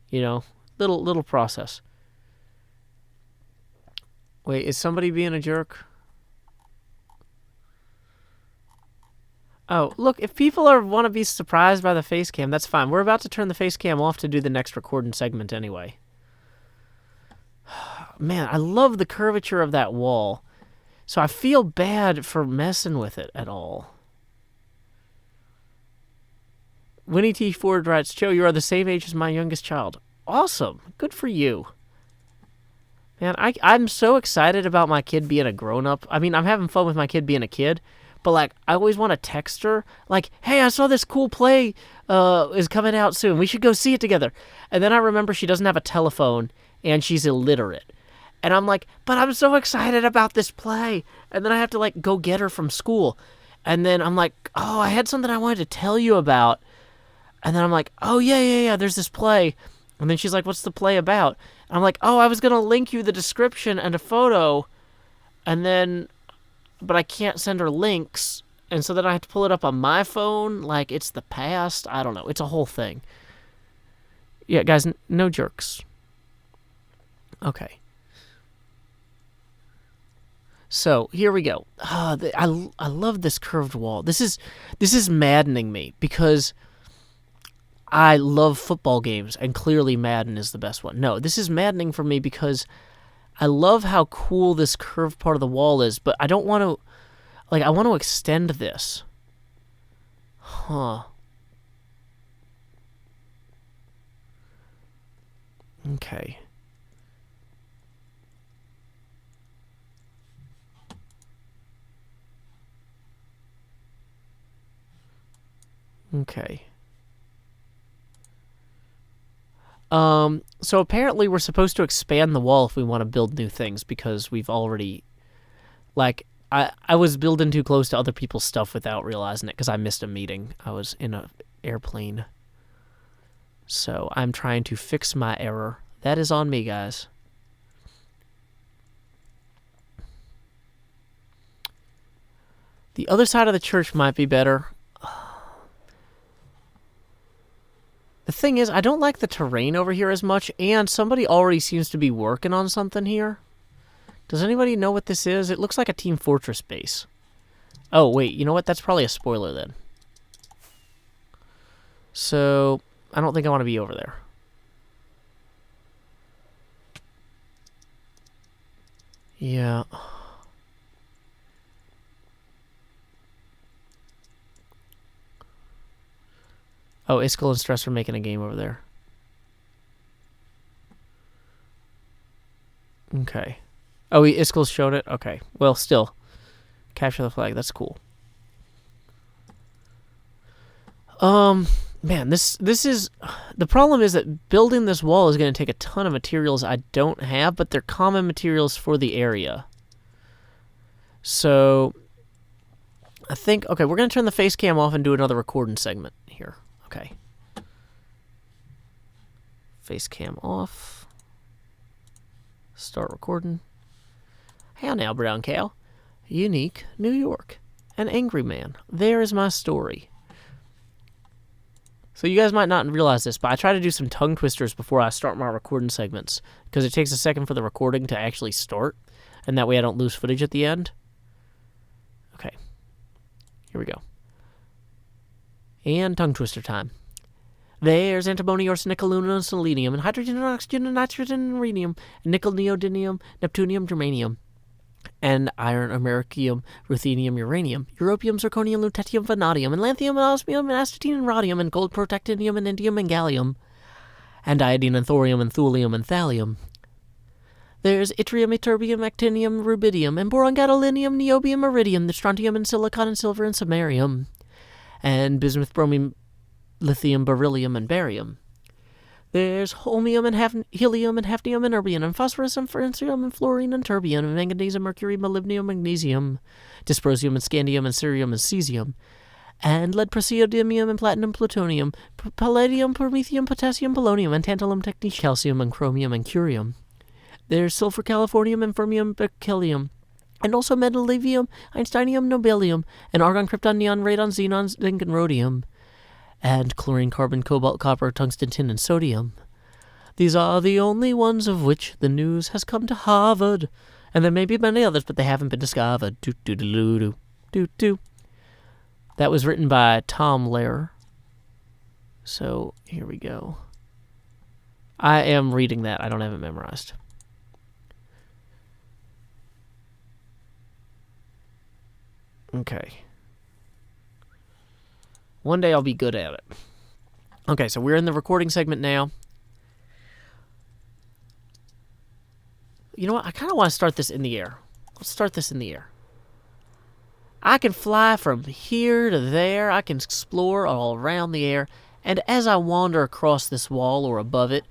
You know, little process. Wait, is somebody being a jerk? Oh, look, if people want to be surprised by the face cam, that's fine. We're about to turn the face cam off to do the next recording segment anyway. Man, I love the curvature of that wall. So I feel bad for messing with it at all. Winnie T. Ford writes, Joe, you are the same age as my youngest child. Awesome. Good for you. Man, I'm so excited about my kid being a grown-up. I mean, I'm having fun with my kid being a kid, But, like, I always want to text her, like, hey, I saw this cool play is coming out soon. We should go see it together. And then I remember she doesn't have a telephone, and she's illiterate. And I'm like, but I'm so excited about this play. And then I have to, like, go get her from school. And then I'm like, oh, I had something I wanted to tell you about. And then I'm like, oh, yeah, there's this play. And then she's like, what's the play about? And I'm like, oh, I was going to link you the description and a photo. And then, but I can't send her links. And so then I have to pull it up on my phone. Like, it's the past. I don't know. It's a whole thing. Yeah, guys, no jerks. Okay. So, here we go. I love this curved wall. This is maddening me because I love football games, and clearly Madden is the best one. No, this is maddening for me because I love how cool this curved part of the wall is, but I don't want to, like, I want to extend this. Huh. Okay. Okay. So apparently we're supposed to expand the wall if we want to build new things because we've already, like, I was building too close to other people's stuff without realizing it because I missed a meeting. I was in an airplane. So I'm trying to fix my error. That is on me, guys. The other side of the church might be better. The thing is, I don't like the terrain over here as much, and somebody already seems to be working on something here. Does anybody know what this is? It looks like a Team Fortress base. Oh, wait, you know what? That's probably a spoiler then. So, I don't think I want to be over there. Yeah. Oh, Iskall and Stress are making a game over there. Okay. Oh, Iskall's showed it? Okay. Well, still. Capture the flag. That's cool. Man, this is... The problem is that building this wall is going to take a ton of materials I don't have, but they're common materials for the area. So, I think... Okay, we're going to turn the face cam off and do another recording segment here. Okay. Face cam off. Start recording. How now, brown cow? Unique, New York. An angry man. There is my story. So you guys might not realize this, but I try to do some tongue twisters before I start my recording segments, because it takes a second for the recording to actually start, and that way I don't lose footage at the end. Okay. Here we go. And tongue twister time. There's antimony, arsenic, aluminum, selenium, and hydrogen, and oxygen, and nitrogen, and rhenium, and nickel, neodymium, neptunium, germanium, and iron, americium, ruthenium, uranium, europium, zirconium, lutetium, vanadium, and lanthanum, and osmium, and astatine, and rhodium, and gold, protactinium, and indium, and gallium, and iodine, and thorium, and thulium, and thallium. There's yttrium, ytterbium, actinium, rubidium, and boron, gadolinium, niobium, iridium, the strontium, and silicon, and silver, and samarium, and bismuth, bromium, lithium, beryllium, and barium. There's holmium and helium and hafnium and erbium and phosphorus and francium and fluorine and terbium and manganese and mercury, molybdenum, magnesium, dysprosium and scandium and cerium and cesium, and lead, praseodymium and platinum, plutonium, palladium, promethium, potassium, polonium, and tantalum, technetium, calcium, and chromium and curium. There's sulfur, californium, and fermium, berkelium, and also metallium, einsteinium, nobelium, and argon, krypton, neon, radon, xenon, zinc, and rhodium, and chlorine, carbon, cobalt, copper, tungsten, tin, and sodium. These are the only ones of which the news has come to Harvard, and there may be many others, but they haven't been discovered. Do-do-do-do-do. That was written by Tom Lehrer. So, here we go. I am reading that. I don't have it memorized. Okay. One day I'll be good at it. Okay, so we're in the recording segment now. You know what? I kind of want to start this in the air. Let's start this in the air. I can fly from here to there. I can explore all around the air. And as I wander across this wall or above it,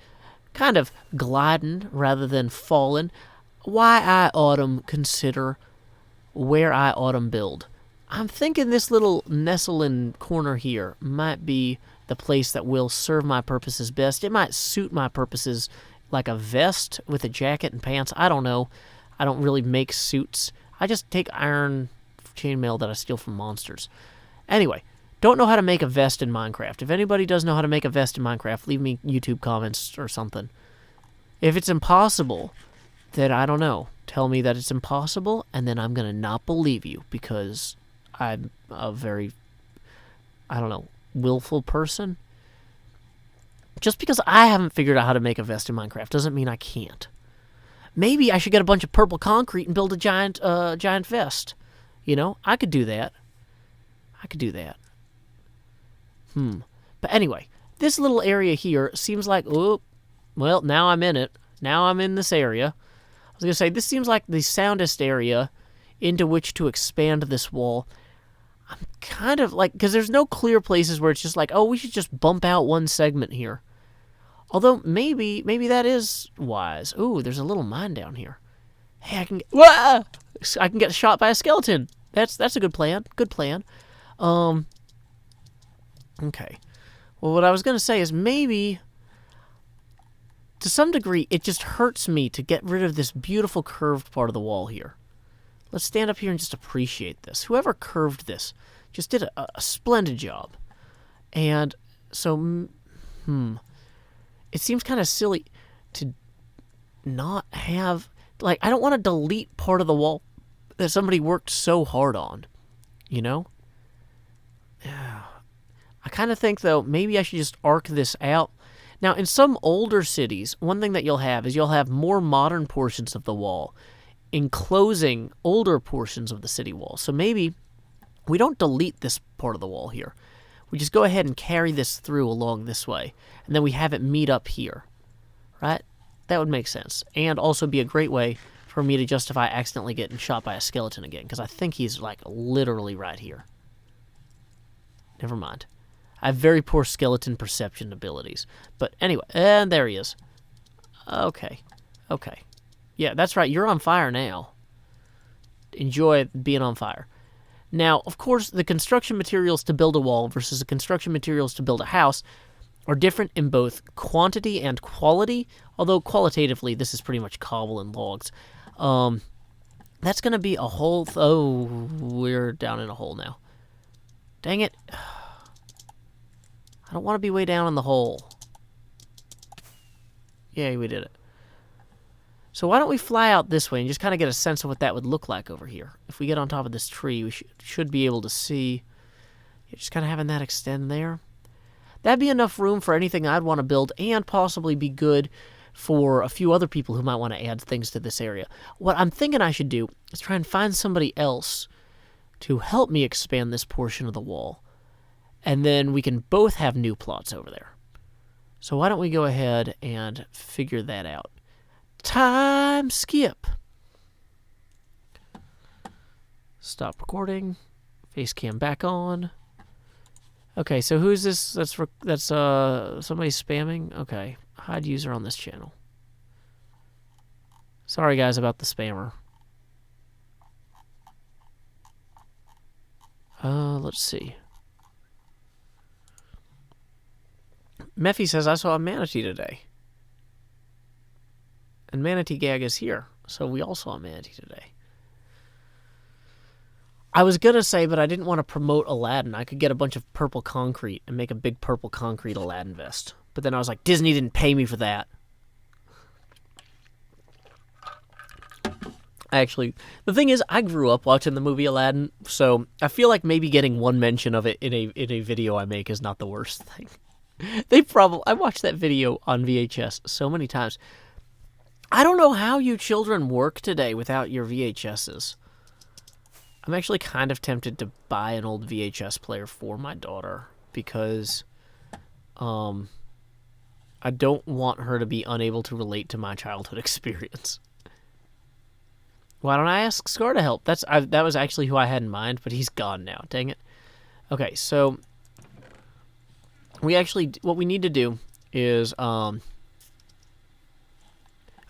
kind of gliding rather than falling, why I autumn consider where I autumn build. I'm thinking this little nestle-in corner here might be the place that will serve my purposes best. It might suit my purposes like a vest with a jacket and pants. I don't know. I don't really make suits. I just take iron chainmail that I steal from monsters. Anyway, don't know how to make a vest in Minecraft. If anybody does know how to make a vest in Minecraft, leave me YouTube comments or something. If it's impossible, then I don't know. Tell me that it's impossible, and then I'm going to not believe you because I'm a very, I don't know, willful person. Just because I haven't figured out how to make a vest in Minecraft doesn't mean I can't. Maybe I should get a bunch of purple concrete and build a giant vest. You know, I could do that. But anyway, this little area here seems like, oh, well, now I'm in it. Now I'm in this area. I was going to say, this seems like the soundest area into which to expand this wall. I'm kind of like, because there's no clear places where it's just like, oh, we should just bump out one segment here. Although, maybe that is wise. Ooh, there's a little mine down here. Hey, I can get shot by a skeleton. That's a good plan. Okay. Well, what I was going to say is maybe, to some degree, it just hurts me to get rid of this beautiful curved part of the wall here. Let's stand up here and just appreciate this. Whoever curved this just did a splendid job. And so, it seems kind of silly to not have, like, I don't want to delete part of the wall that somebody worked so hard on, you know? I kind of think, though, maybe I should just arc this out. Now, in some older cities, one thing that you'll have is you'll have more modern portions of the wall enclosing older portions of the city wall. So maybe we don't delete this part of the wall here. We just go ahead and carry this through along this way, and then we have it meet up here, right? That would make sense, and also be a great way for me to justify accidentally getting shot by a skeleton again, because I think he's, like, literally right here. Never mind. I have very poor skeleton perception abilities. But anyway, and there he is. Okay. Yeah, that's right. You're on fire now. Enjoy being on fire. Now, of course, the construction materials to build a wall versus the construction materials to build a house are different in both quantity and quality, although qualitatively this is pretty much cobble and logs. That's going to be a whole... oh, we're down in a hole now. Dang it. I don't want to be way down in the hole. Yay, we did it. So why don't we fly out this way and just kind of get a sense of what that would look like over here. If we get on top of this tree, we should be able to see. Just kind of having that extend there. That'd be enough room for anything I'd want to build and possibly be good for a few other people who might want to add things to this area. What I'm thinking I should do is try and find somebody else to help me expand this portion of the wall. And then we can both have new plots over there. So why don't we go ahead and figure that out. Time skip. Stop recording. Face cam back on. Okay, so who's this? That's somebody spamming? Okay, hide user on this channel. Sorry guys about the spammer. Let's see. Mephi says, I saw a manatee today. And Manatee Gag is here, so we all saw a manatee today. I was going to say, but I didn't want to promote Aladdin. I could get a bunch of purple concrete and make a big purple concrete Aladdin vest. But then I was like, Disney didn't pay me for that. Actually, the thing is, I grew up watching the movie Aladdin, so I feel like maybe getting one mention of it in a video I make is not the worst thing. I watched that video on VHS so many times. I don't know how you children work today without your VHSs. I'm actually kind of tempted to buy an old VHS player for my daughter because I don't want her to be unable to relate to my childhood experience. Why don't I ask Scar to help? That was actually who I had in mind, but he's gone now. Dang it. Okay, so what we need to do is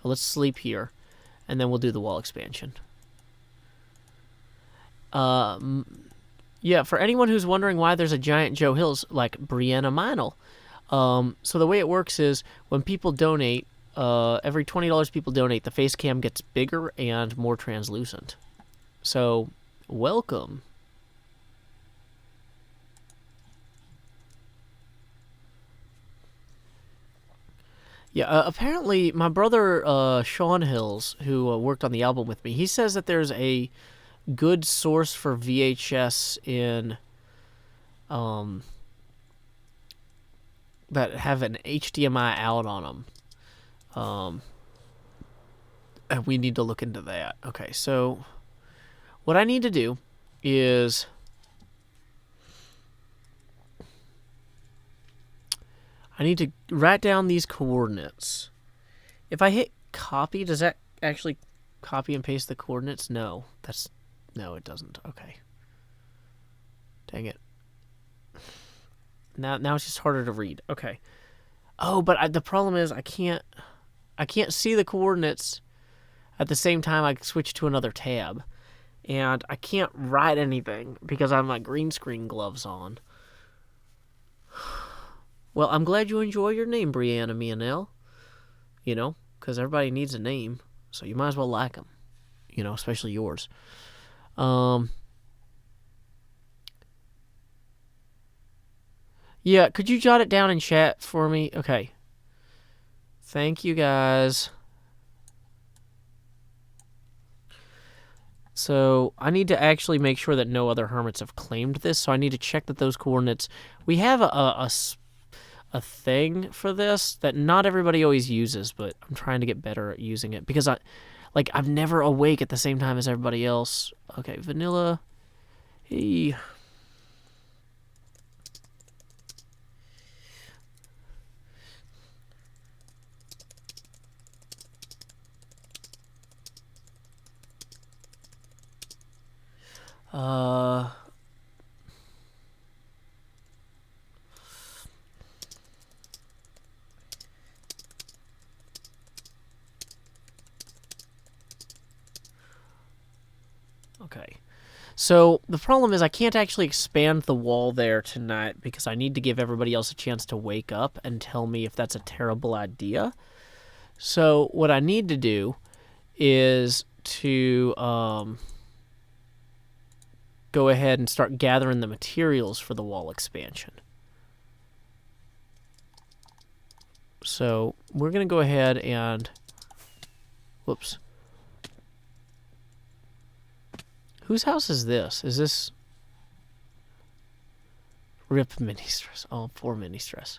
let's sleep here, and then we'll do the wall expansion. Yeah, for anyone who's wondering why there's a giant Joe Hills, like Brianna Meinl. So the way it works is when people donate, every $20 people donate, the face cam gets bigger and more translucent. So, welcome. Yeah, apparently my brother Sean Hills, who worked on the album with me, he says that there's a good source for VHS in that have an HDMI out on them. And we need to look into that. Okay, so what I need to do is I need to write down these coordinates. If I hit copy, does that actually copy and paste the coordinates? No, no, it doesn't. Okay. Dang it. Now it's just harder to read. Okay. Oh, but the problem is I can't see the coordinates at the same time I switch to another tab. And I can't write anything because I have my green screen gloves on. Well, I'm glad you enjoy your name, Brianna Mianel. You know, because everybody needs a name, so you might as well like them. You know, especially yours. Yeah, could you jot it down in chat for me? Okay. Thank you, guys. So, I need to actually make sure that no other hermits have claimed this, so I need to check that those coordinates... We have a thing for this that not everybody always uses, but I'm trying to get better at using it, because I'm never awake at the same time as everybody else. Okay, vanilla... Hey... Okay. So, the problem is I can't actually expand the wall there tonight because I need to give everybody else a chance to wake up and tell me if that's a terrible idea. So, what I need to do is to go ahead and start gathering the materials for the wall expansion. So, we're going to go ahead and... Whoops. Whose house is this? Is this... Rip mini stress. Oh, poor mini stress.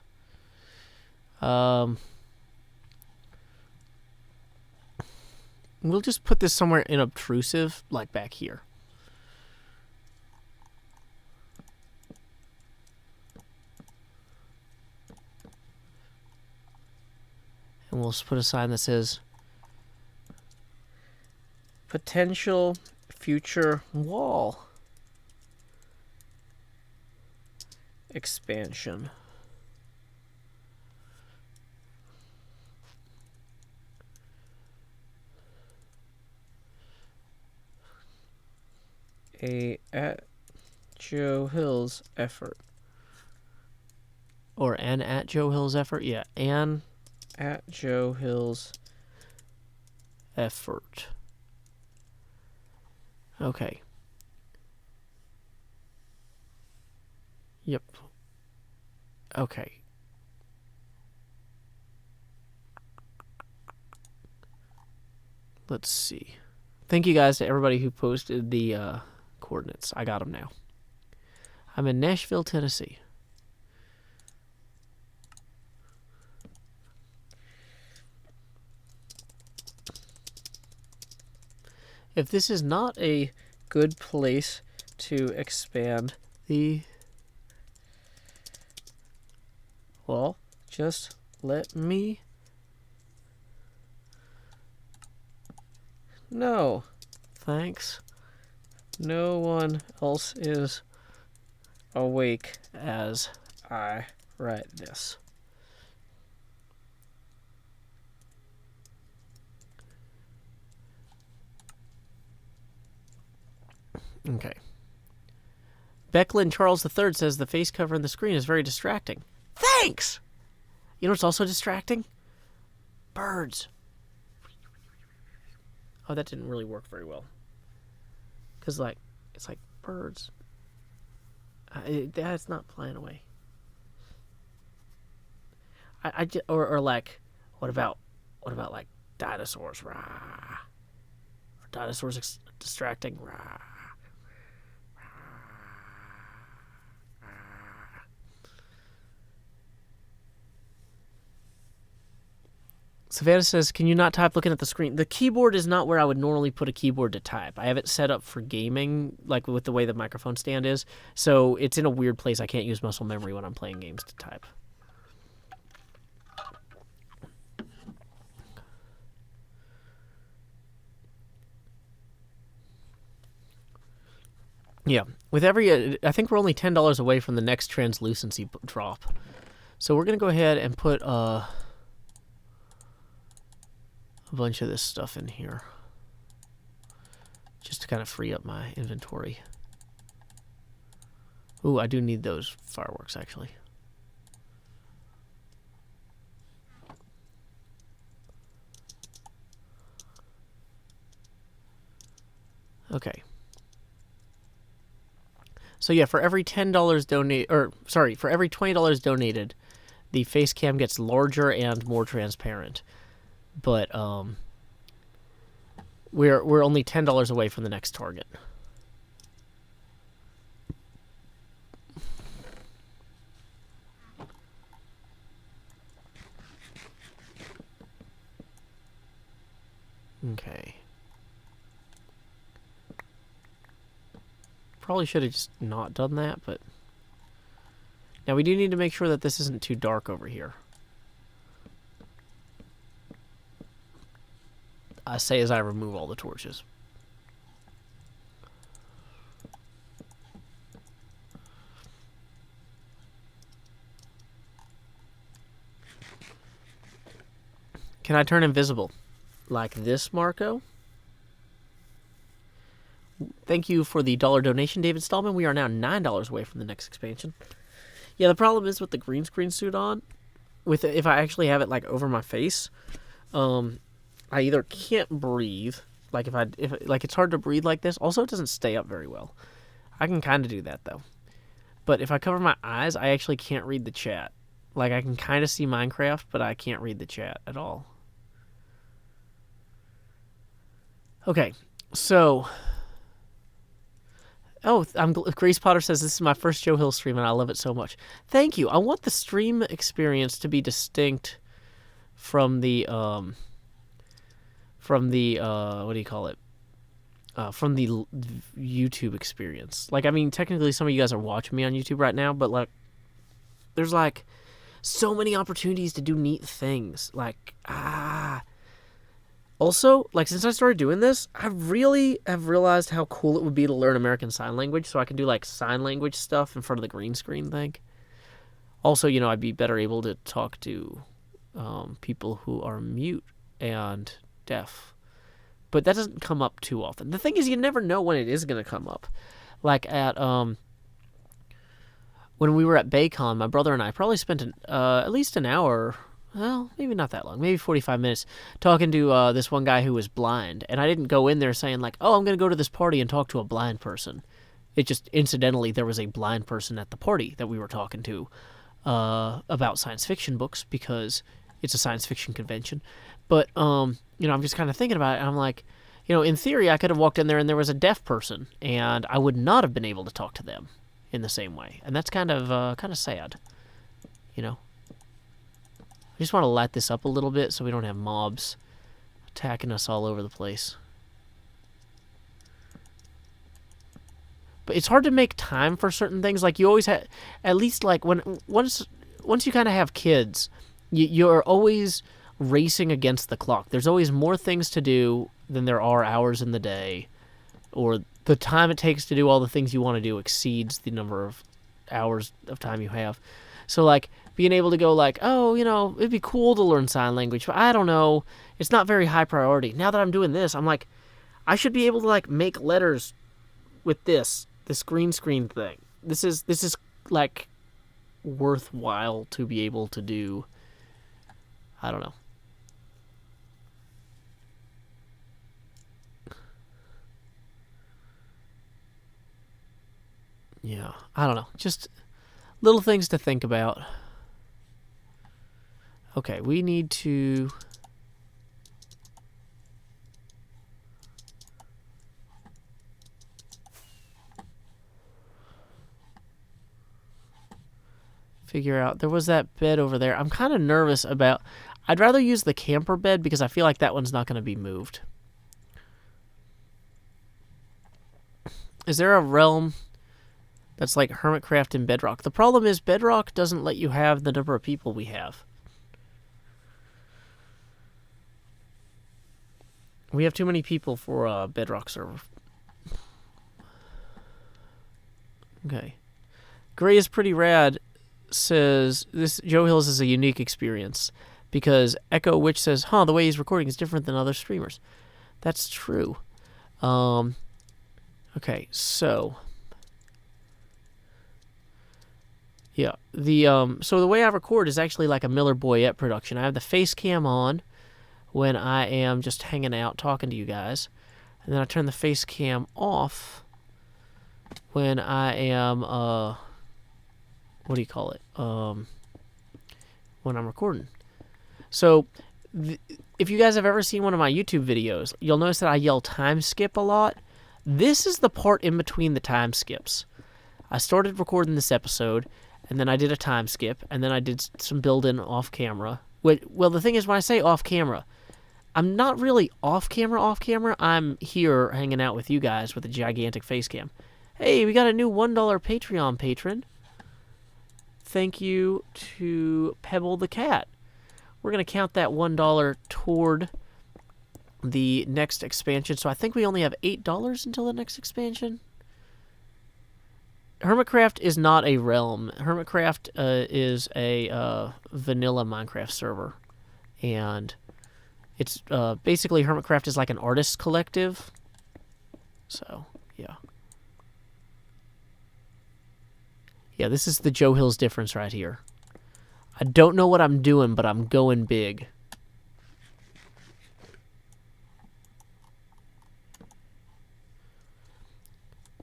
We'll just put this somewhere inobtrusive, like back here. And we'll put a sign that says potential future wall expansion. At Joe Hill's effort. Or an at Joe Hill's effort? Yeah, an at Joe Hill's effort. Okay. Yep. Okay. Let's see. Thank you guys to everybody who posted the coordinates. I got them now. I'm in Nashville, Tennessee. If this is not a good place to expand the... Well, just let me... No. Thanks. No one else is awake as I write this. Okay. Becklin Charles III says the face cover on the screen is very distracting. Thanks! You know what's also distracting? Birds. Oh, that didn't really work very well. Because, like, it's like birds. That's not flying away. Or like, what about like dinosaurs? Rah. Are dinosaurs distracting? Rah. Savannah says, can you not type looking at the screen? The keyboard is not where I would normally put a keyboard to type. I have it set up for gaming, like with the way the microphone stand is. So it's in a weird place. I can't use muscle memory when I'm playing games to type. Yeah. With every, I think we're only $10 away from the next translucency drop. So we're going to go ahead and put a bunch of this stuff in here just to kind of free up my inventory. Ooh, I do need those fireworks actually. Okay. So yeah, for every $10 donate, or sorry, for every $20 donated, the face cam gets larger and more transparent. But we're only $10 away from the next target. Okay. Probably should have just not done that, but now we do need to make sure that this isn't too dark over here. I say as I remove all the torches. Can I turn invisible? Like this, Marco? Thank you for the $1 donation, David Stallman. We are now $9 away from the next expansion. Yeah, the problem is with the green screen suit on, with if I actually have it like over my face, I either can't breathe, like if it's hard to breathe like this. Also, it doesn't stay up very well. I can kind of do that though. But if I cover my eyes, I actually can't read the chat. Like I can kind of see Minecraft, but I can't read the chat at all. Okay, so Grace Potter says this is my first Joe Hill stream and I love it so much. Thank you. I want the stream experience to be distinct from the what do you call it? From the YouTube experience. Like, I mean, technically some of you guys are watching me on YouTube right now, but like there's like so many opportunities to do neat things. Like, also, like, since I started doing this, I really have realized how cool it would be to learn American Sign Language so I can do, like, sign language stuff in front of the green screen thing. Also, you know, I'd be better able to talk to people who are mute and deaf. But that doesn't come up too often. The thing is, you never know when it is going to come up. Like, at when we were at Baycon, my brother and I probably spent at least an hour... Well, maybe not that long. Maybe 45 minutes talking to this one guy who was blind. And I didn't go in there saying, like, oh, I'm going to go to this party and talk to a blind person. It just, incidentally, there was a blind person at the party that we were talking to about science fiction books because it's a science fiction convention. But, you know, I'm just kind of thinking about it. And I'm like, you know, in theory, I could have walked in there and there was a deaf person. And I would not have been able to talk to them in the same way. And that's kind of sad, you know. I just want to light this up a little bit so we don't have mobs attacking us all over the place. But it's hard to make time for certain things. Like, you always have, at least, like, once you kind of have kids, you're always racing against the clock. There's always more things to do than there are hours in the day. or the time it takes to do all the things you want to do exceeds the number of hours of time you have. So, like, being able to go like, oh, you know, it'd be cool to learn sign language, but I don't know, it's not very high priority. Now that I'm doing this, I'm like, I should be able to, like, make letters with this green screen thing. This is like, worthwhile to be able to do. I don't know. Yeah, I don't know. Just little things to think about. Okay, we need to... figure out... There was that bed over there. I'm kind of nervous about... I'd rather use the camper bed because I feel like that one's not going to be moved. Is there a realm that's like Hermitcraft and Bedrock? The problem is Bedrock doesn't let you have the number of people we have. We have too many people for a Bedrock server. Okay. Gray is pretty rad says this Joe Hills is a unique experience because Echo Witch says, huh, the way he's recording is different than other streamers. That's true. Okay, so yeah, so the way I record is actually like a Miller Boyette production. I have the face cam on when I am just hanging out talking to you guys, and then I turn the face cam off when I am what do you call it? When I'm recording. So if you guys have ever seen one of my YouTube videos, you'll notice that I yell time skip a lot. This is the part in between the time skips. I started recording this episode, and then I did a time skip, and then I did some build-in off-camera. Well, the thing is, when I say off-camera, I'm not really off-camera. I'm here hanging out with you guys with a gigantic face cam. Hey, we got a new $1 Patreon patron. Thank you to Pebble the Cat. We're going to count that $1 toward the next expansion. So I think we only have $8 until the next expansion. Hermitcraft is not a realm. Hermitcraft is a vanilla Minecraft server. And it's basically Hermitcraft is like an artist collective. So, yeah. Yeah, this is the Joe Hills difference right here. I don't know what I'm doing, but I'm going big.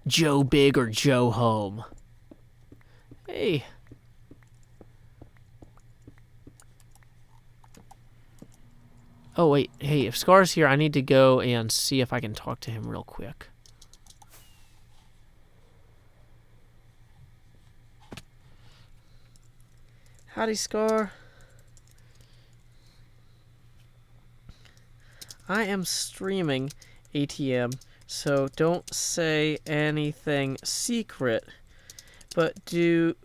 Joe Big or Joe Home. Hey. Oh, wait. Hey, if Scar's here, I need to go and see if I can talk to him real quick. Howdy, Scar. I am streaming ATM, so don't say anything secret. But did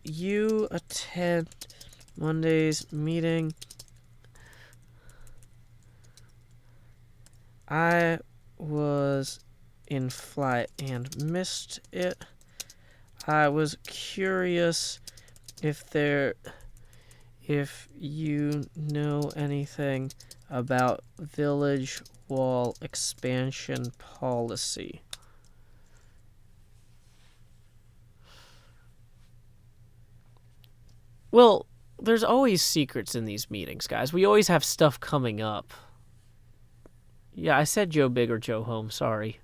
you attend Monday's meeting? I was in flight and missed it. I was curious if you know anything about village wall expansion policy. Well, there's always secrets in these meetings, guys. We always have stuff coming up. Yeah, I said Joe Big or Joe Home, sorry.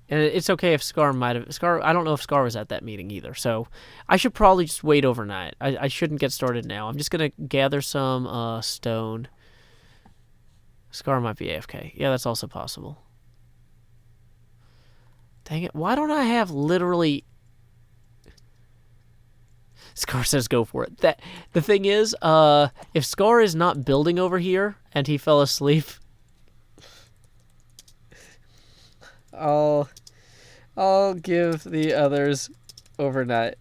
And it's okay if Scar might have... I don't know if Scar was at that meeting either, so I should probably just wait overnight. I shouldn't get started now. I'm just going to gather some stone. Scar might be AFK. Yeah, that's also possible. Dang it. Why don't I have literally... Scar says go for it. The thing is, if Scar is not building over here and he fell asleep... I'll give the others overnight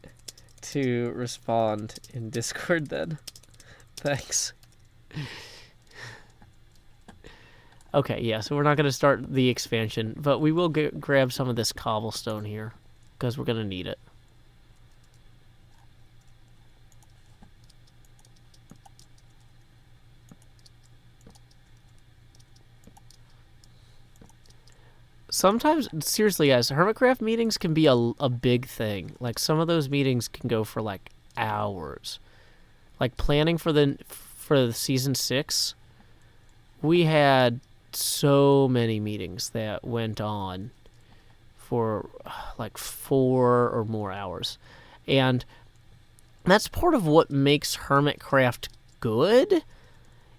to respond in Discord then. Thanks. Okay, yeah, so we're not going to start the expansion, but we will grab some of this cobblestone here, because we're going to need it. Sometimes, seriously, guys, Hermitcraft meetings can be a big thing. Like, some of those meetings can go for, like, hours. Like, planning for the season 6, we had so many meetings that went on for, like, 4 or more hours. And that's part of what makes Hermitcraft good,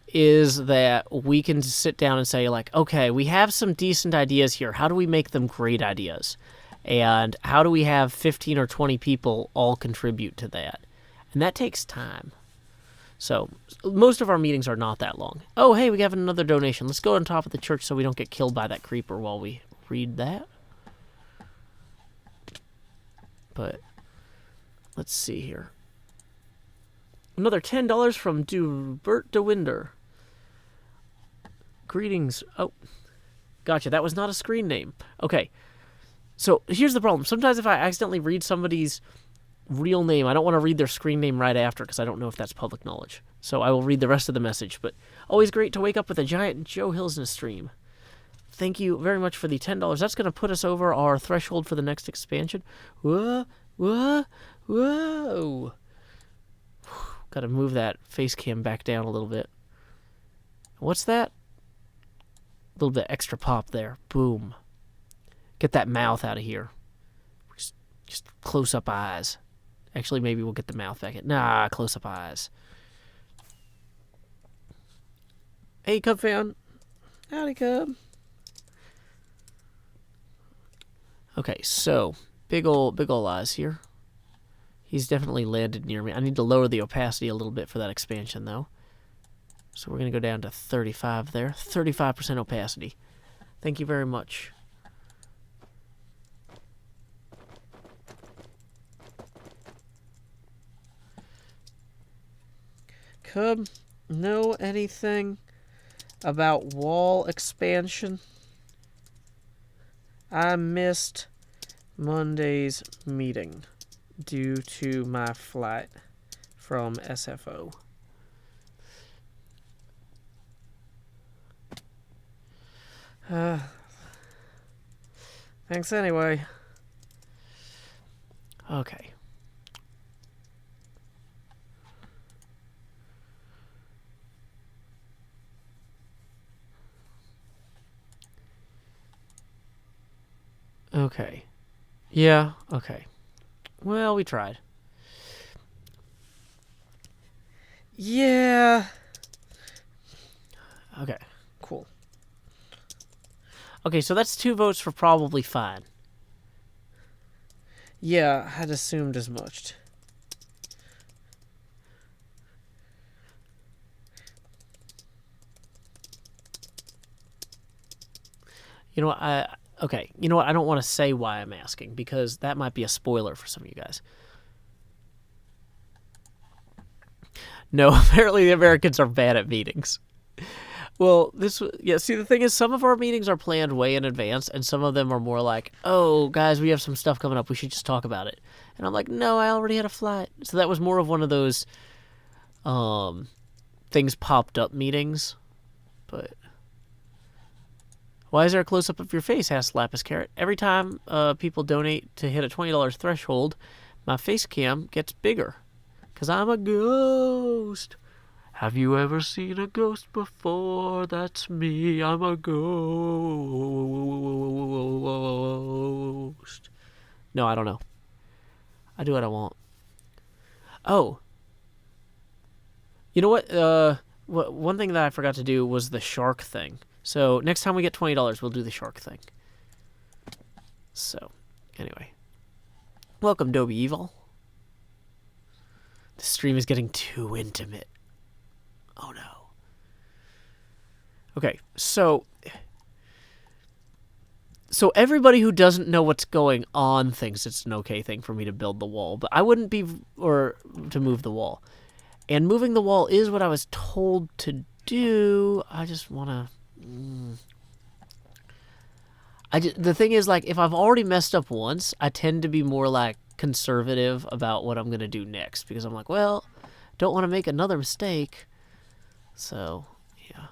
is that we can sit down and say, like, okay, we have some decent ideas here. How do we make them great ideas? And how do we have 15 or 20 people all contribute to that? And that takes time. So most of our meetings are not that long. Oh, hey, we have another donation. Let's go on top of the church so we don't get killed by that creeper while we read that. But let's see here. Another $10 from Dubert de Winder. Greetings. Oh, gotcha. That was not a screen name. Okay. So here's the problem. Sometimes if I accidentally read somebody's real name, I don't want to read their screen name right after because I don't know if that's public knowledge. So I will read the rest of the message. But always great to wake up with a giant Joe Hills in a stream. Thank you very much for the $10. That's going to put us over our threshold for the next expansion. Whoa, whoa, whoa. Got to move that face cam back down a little bit. What's that? A little bit extra pop there. Boom. Get that mouth out of here. Just close-up eyes. Actually, maybe we'll get the mouth back in. Nah, close-up eyes. Hey, Cub fan. Howdy, Cub. Okay, so big ol' eyes here. He's definitely landed near me. I need to lower the opacity a little bit for that expansion, though. So we're going to go down to 35 there. 35% opacity. Thank you very much. Cub, know anything about wall expansion? I missed Monday's meeting due to my flight from SFO. Thanks anyway. Okay. Okay. Yeah, okay. Well, we tried. Yeah. Okay, cool. Okay, so that's 2 votes for probably fine. Yeah, I'd assumed as much. You know what, okay, you know what, I don't want to say why I'm asking, because that might be a spoiler for some of you guys. No, apparently the Americans are bad at meetings. Well, see, the thing is, some of our meetings are planned way in advance, and some of them are more like, oh, guys, we have some stuff coming up, we should just talk about it. And I'm like, no, I already had a flight. So that was more of one of those things popped up meetings. But why is there a close-up of your face? Asked Lapis Carrot. Every time people donate to hit a $20 threshold, my face cam gets bigger. Because I'm a ghost. Have you ever seen a ghost before? That's me. I'm a ghost. No, I don't know. I do what I want. Oh. You know what? One thing that I forgot to do was the shark thing. So next time we get $20, we'll do the shark thing. So, anyway. Welcome, Dobie Evil. The stream is getting too intimate. Oh no. Okay, so everybody who doesn't know what's going on thinks it's an okay thing for me to build the wall, but I wouldn't be, or to move the wall. And moving the wall is what I was told to do. I just want to... the thing is, like, if I've already messed up once, I tend to be more, like, conservative about what I'm going to do next. Because I'm like, well, don't want to make another mistake. So, yeah.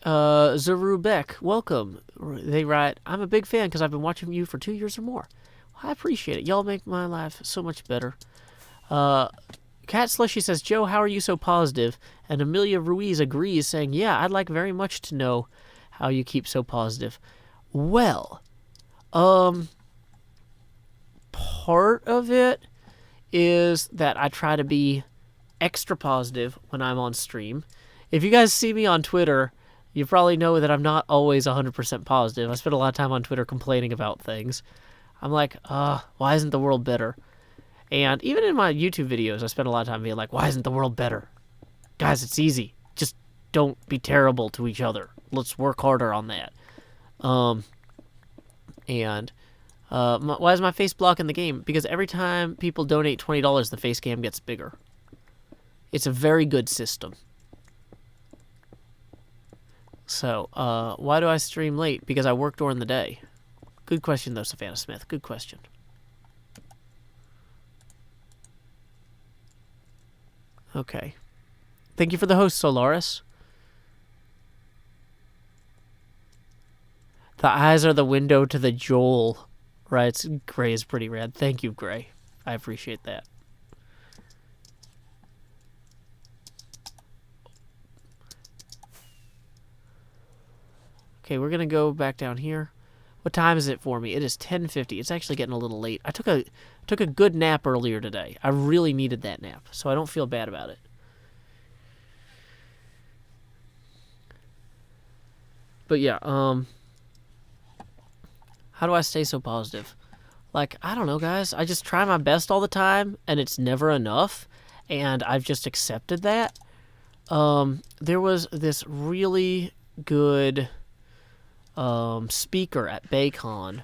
Zarubek, welcome. They write, I'm a big fan because I've been watching you for 2 years or more. Well, I appreciate it. Y'all make my life so much better. Cat Slushy says, Joe, how are you so positive? And Amelia Ruiz agrees, saying, yeah, I'd like very much to know how you keep so positive. Well, part of it is that I try to be extra positive when I'm on stream. If you guys see me on Twitter, you probably know that I'm not always 100% positive. I spend a lot of time on Twitter complaining about things. I'm like, why isn't the world better? And even in my YouTube videos, I spend a lot of time being like, why isn't the world better? Guys, it's easy. Just don't be terrible to each other. Let's work harder on that. Why is my face blocking the game? Because every time people donate $20, the face cam gets bigger. It's a very good system. So, why do I stream late? Because I work during the day. Good question, though, Savannah Smith. Good question. Okay. Thank you for the host, Solaris. The eyes are the window to the Joel. Right, Gray is pretty rad. Thank you, Gray. I appreciate that. Okay, we're going to go back down here. What time is it for me? It is 10:50. It's actually getting a little late. I took a good nap earlier today. I really needed that nap, so I don't feel bad about it. But yeah, how do I stay so positive? Like, I don't know, guys. I just try my best all the time, and it's never enough, and I've just accepted that. There was this really good speaker at BayCon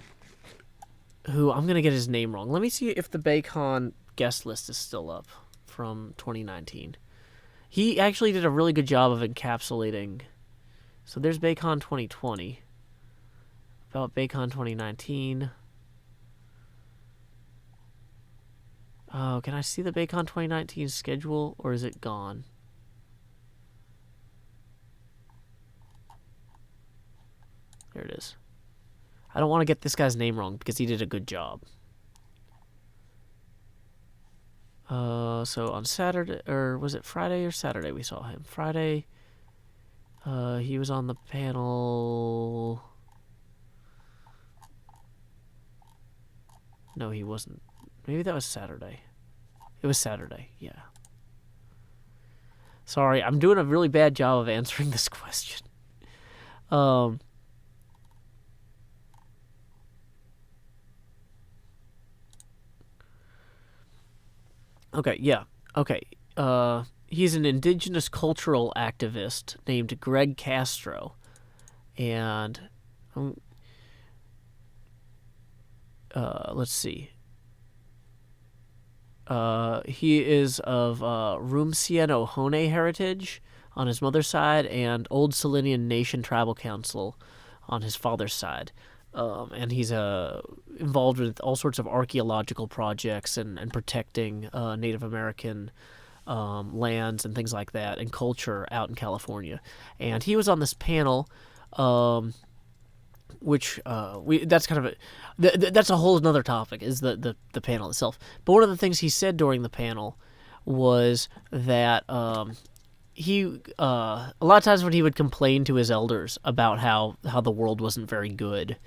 who, I'm going to get his name wrong. Let me see if the BayCon guest list is still up from 2019. He actually did a really good job of encapsulating. So there's BayCon 2020. About BayCon 2019. Oh, can I see the BayCon 2019 schedule, or is it gone? There it is. I don't want to get this guy's name wrong because he did a good job. So on Saturday, or was it Friday or Saturday we saw him? Friday, he was on the panel. No, he wasn't. Maybe that was Saturday. It was Saturday, yeah. Sorry, I'm doing a really bad job of answering this question. Okay, yeah. Okay. He's an indigenous cultural activist named Greg Castro. And let's see. He is of Rumsian Ohone heritage on his mother's side and Old Selenian Nation Tribal Council on his father's side. And he's involved with all sorts of archaeological projects and protecting Native American lands and things like that and culture out in California. And he was on this panel, which that's kind of that's a whole other topic, is the panel itself. But one of the things he said during the panel was that he a lot of times when he would complain to his elders about how the world wasn't very good,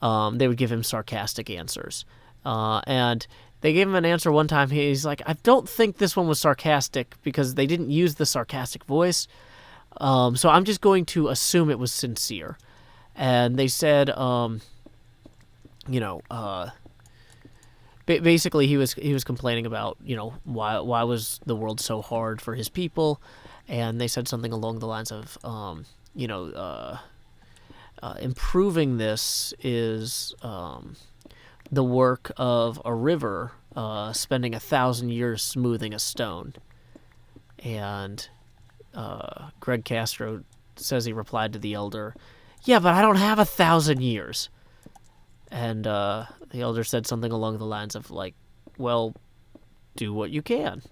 they would give him sarcastic answers. And they gave him an answer one time. He's like, I don't think this one was sarcastic because they didn't use the sarcastic voice. So I'm just going to assume it was sincere. And they said, basically he was complaining about, why was the world so hard for his people. And they said something along the lines of, improving this is the work of a river spending 1,000 years smoothing a stone. And Greg Castro says he replied to the elder, "Yeah, but I don't have 1,000 years." And the elder said something along the lines of like, "Well, do what you can."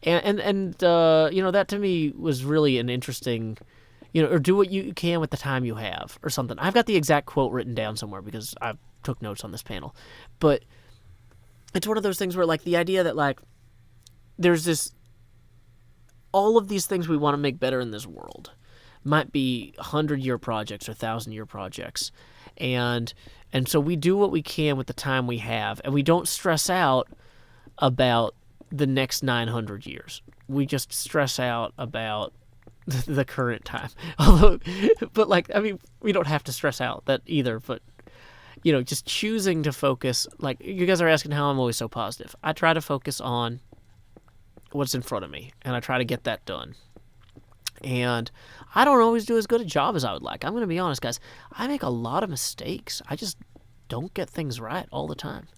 And that to me was really an interesting, or do what you can with the time you have, or something. I've got the exact quote written down somewhere because I took notes on this panel. But it's one of those things where, like, the idea that, like, there's this, all of these things we want to make better in this world might be 100-year projects or 1,000-year projects. And so we do what we can with the time we have, and we don't stress out about the next 900 years. We just stress out about the current time. But like, I mean, we don't have to stress out that either, but, just choosing to focus, like, you guys are asking how I'm always so positive. I try to focus on what's in front of me, and I try to get that done. And I don't always do as good a job as I would like. I'm going to be honest, guys. I make a lot of mistakes. I just don't get things right all the time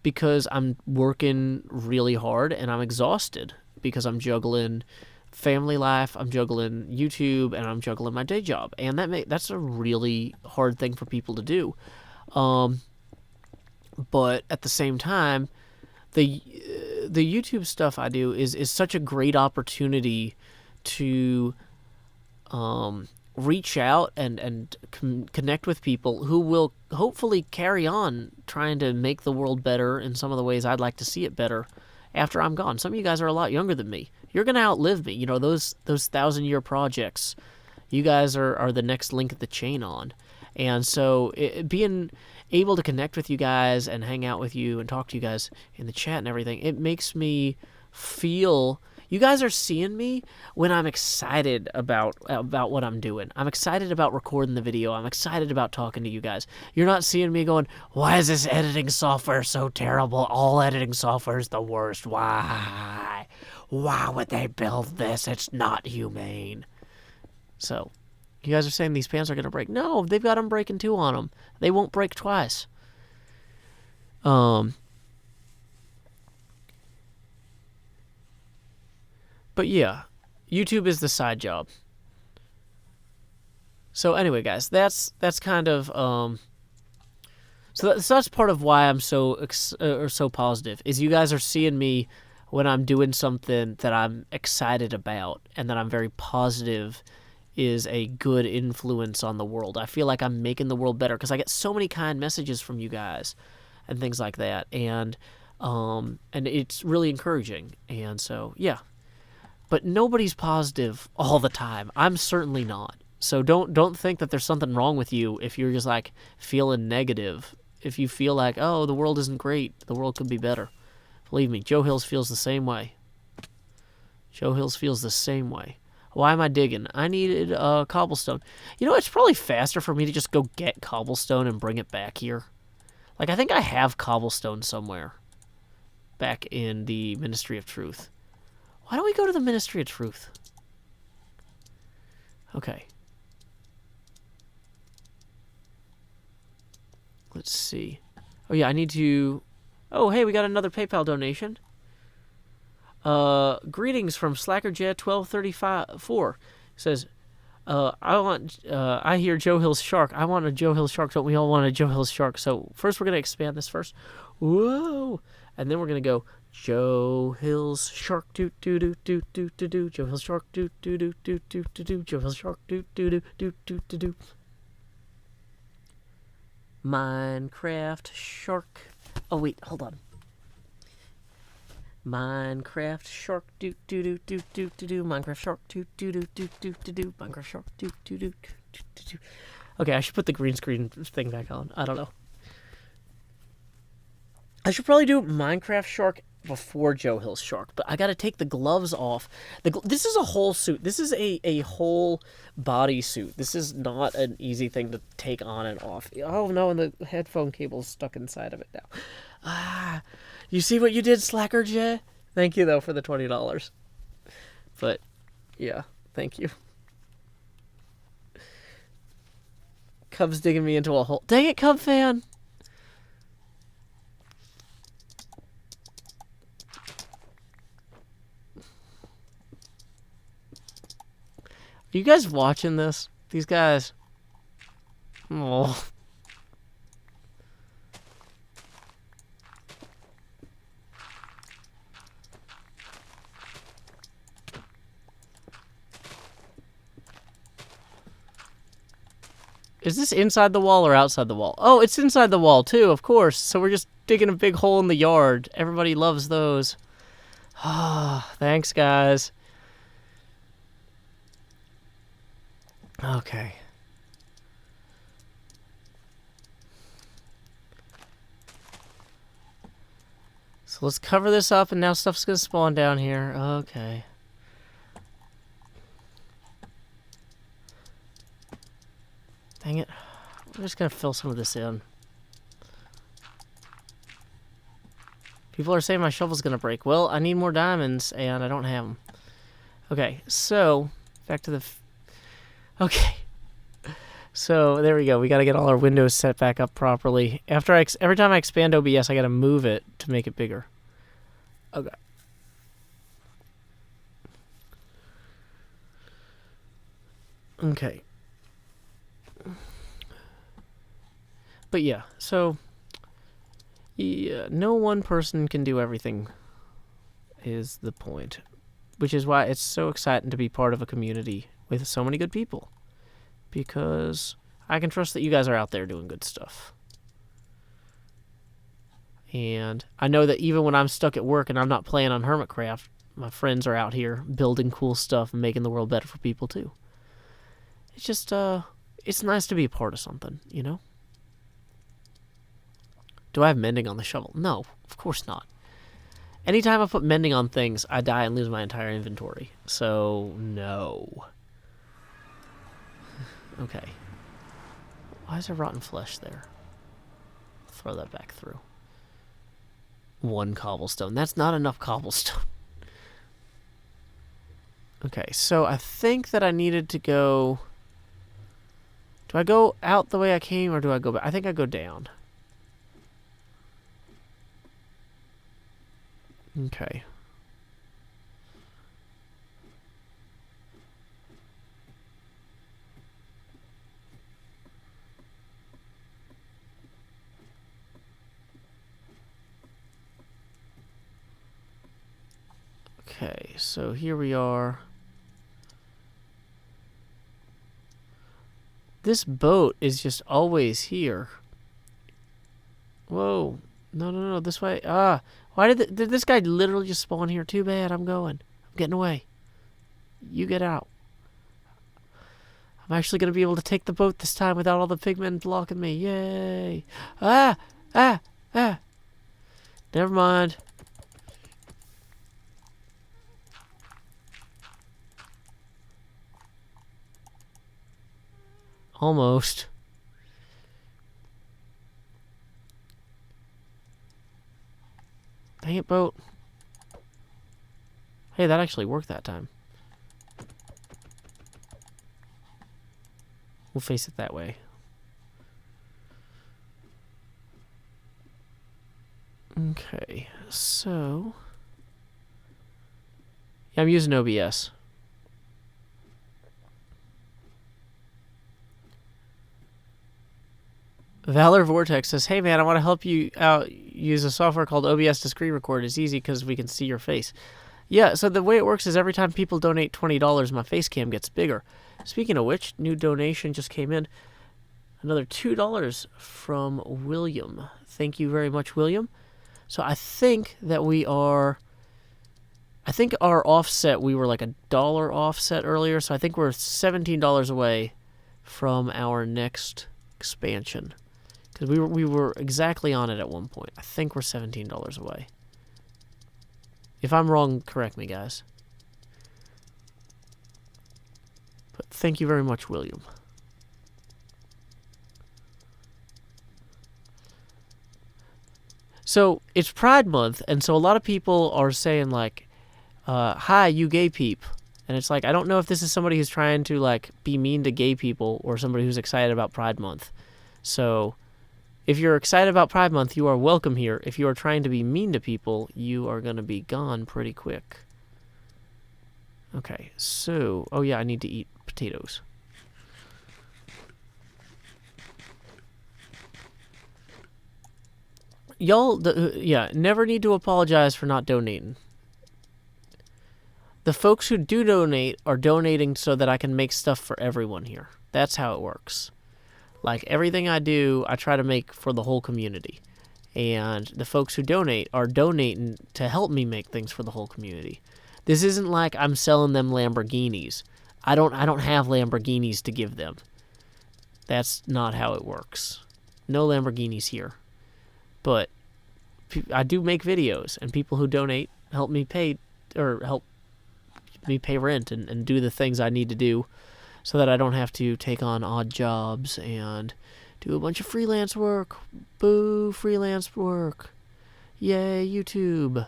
because I'm working really hard and I'm exhausted because I'm juggling family life, I'm juggling YouTube, and I'm juggling my day job. And that's a really hard thing for people to do. But at the same time, the YouTube stuff I do is such a great opportunity to reach out and connect with people who will hopefully carry on trying to make the world better in some of the ways I'd like to see it better after I'm gone. Some of you guys are a lot younger than me. You're going to outlive me. Those 1,000-year projects, you guys are the next link of the chain on. And so being able to connect with you guys and hang out with you and talk to you guys in the chat and everything, it makes me feel you guys are seeing me when I'm excited about what I'm doing. I'm excited about recording the video. I'm excited about talking to you guys. You're not seeing me going, "Why is this editing software so terrible? All editing software is the worst. Why? Why would they build this? It's not humane." So, you guys are saying these pants are going to break. No, they've got unbreaking 2 on them. They won't break twice. But yeah, YouTube is the side job. So anyway, guys, that's kind of so that's part of why I'm so positive. Is you guys are seeing me when I'm doing something that I'm excited about and that I'm very positive is a good influence on the world. I feel like I'm making the world better because I get so many kind messages from you guys and things like that, and it's really encouraging. And so yeah. But nobody's positive all the time. I'm certainly not. So don't think that there's something wrong with you if you're just like feeling negative. If you feel like, oh, the world isn't great, the world could be better. Believe me, Joe Hills feels the same way. Joe Hills feels the same way. Why am I digging? I needed cobblestone. It's probably faster for me to just go get cobblestone and bring it back here. Like, I think I have cobblestone somewhere back in the Ministry of Truth. Why don't we go to the Ministry of Truth? Okay. Let's see. Oh, yeah, I need to... Oh, hey, we got another PayPal donation. Greetings from SlackerJet1234. Says, I hear Joe Hill's shark. I want a Joe Hill shark. Don't we all want a Joe Hill shark? So first we're going to expand this first. Whoa! And then we're going to go... Joe Hill's shark doo doo doo doo doo doo doo. Joe Hill's shark doo doo doo doo doo doo doo. Joe Hill's shark doo doo doo doo doo doo doo. Minecraft shark. Oh wait, hold on. Minecraft shark doo doo doo doo doo doo doo. Minecraft shark doo doo doo doo doo doo doo. Minecraft shark doo doo doo doo doo doo. Okay, I should put the green screen thing back on. I don't know. I should probably do Minecraft shark before Joe Hill's shark, but I gotta take the gloves off. This is a whole suit. This is a whole body suit. This is not an easy thing to take on and off. Oh no, and the headphone cable's stuck inside of it now. You see what you did, Slacker J? Thank you though for the $20. But yeah, thank you. Cub's digging me into a hole. Dang it, Cub fan! you guys watching this? These guys. Oh. Is this inside the wall or outside the wall? Oh, it's inside the wall too, of course. So we're just digging a big hole in the yard. Everybody loves those. Ah, thanks, guys. Okay. So let's cover this up, and now stuff's gonna spawn down here. Okay. Dang it. We're just gonna fill some of this in. People are saying my shovel's gonna break. Well, I need more diamonds, and I don't have them. Okay, so back to the... Okay. So there we go. We gotta get all our windows set back up properly. Every time I expand OBS, I gotta move it to make it bigger. Okay. Okay. But yeah, so yeah, no one person can do everything is the point, which is why it's so exciting to be part of a community with so many good people, because I can trust that you guys are out there doing good stuff. And I know that even when I'm stuck at work and I'm not playing on Hermitcraft, my friends are out here building cool stuff and making the world better for people too. It's just, it's nice to be a part of something, you know? Do I have mending on the shovel? No, of course not. Anytime I put mending on things, I die and lose my entire inventory. So, no. Okay. Why is there rotten flesh there? Throw that back through. 1 cobblestone. That's not enough cobblestone. Okay, so I think that I needed to go... Do I go out the way I came, or do I go back? I think I go down. Okay. Okay, so here we are. This boat is just always here. Whoa. No, this way. Ah, why did this guy literally just spawn here? Too bad, I'm going. I'm getting away. You get out. I'm actually going to be able to take the boat this time without all the pigmen blocking me. Yay. Ah. Never mind. Almost. Dang it, boat. Hey, that actually worked that time. We'll face it that way. Okay, so... Yeah, I'm using OBS. Valor Vortex says, hey man, I want to help you out use a software called OBS to screen record. It's easy because we can see your face. Yeah, so the way it works is every time people donate $20, my face cam gets bigger. Speaking of which, new donation just came in. Another $2 from William. Thank you very much, William. So I think that we are... I think our offset, we were like $1 offset earlier, so I think we're $17 away from our next expansion. Because we were exactly on it at one point. I think we're $17 away. If I'm wrong, correct me, guys. But thank you very much, William. So, it's Pride Month, and so a lot of people are saying, like, hi, you gay peep. And it's like, I don't know if this is somebody who's trying to, like, be mean to gay people or somebody who's excited about Pride Month. So, if you're excited about Pride Month, you are welcome here. If you are trying to be mean to people, you are going to be gone pretty quick. Okay, so... Oh, yeah, I need to eat potatoes. Y'all, yeah, never need to apologize for not donating. The folks who do donate are donating so that I can make stuff for everyone here. That's how it works. Like, everything I do, I try to make for the whole community. And the folks who donate are donating to help me make things for the whole community. This isn't like I'm selling them Lamborghinis. I don't have Lamborghinis to give them. That's not how it works. No Lamborghinis here. But I do make videos, and people who donate help me pay rent and do the things I need to do so that I don't have to take on odd jobs and do a bunch of freelance work. Boo, freelance work. Yay, YouTube.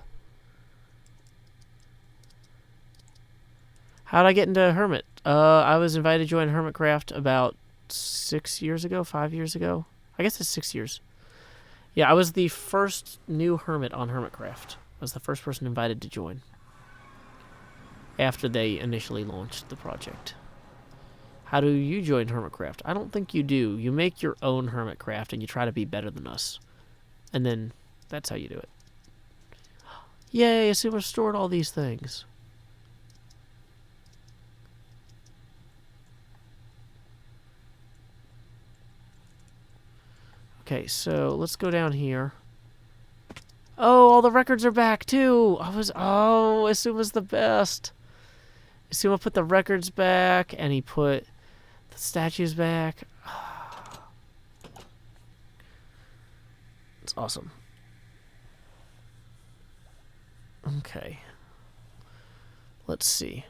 How'd I get into Hermit? I was invited to join Hermitcraft about 5 years ago. I guess it's 6 years. Yeah, I was the first new hermit on Hermitcraft. I was the first person invited to join after they initially launched the project. How do you join Hermitcraft? I don't think you do. You make your own Hermitcraft and you try to be better than us. And then that's how you do it. Yay, I see we've stored all these things. Okay, so let's go down here. Oh, all the records are back too. Asu was the best. Asu put the records back and he put the statues back. It's awesome. Okay. Let's see.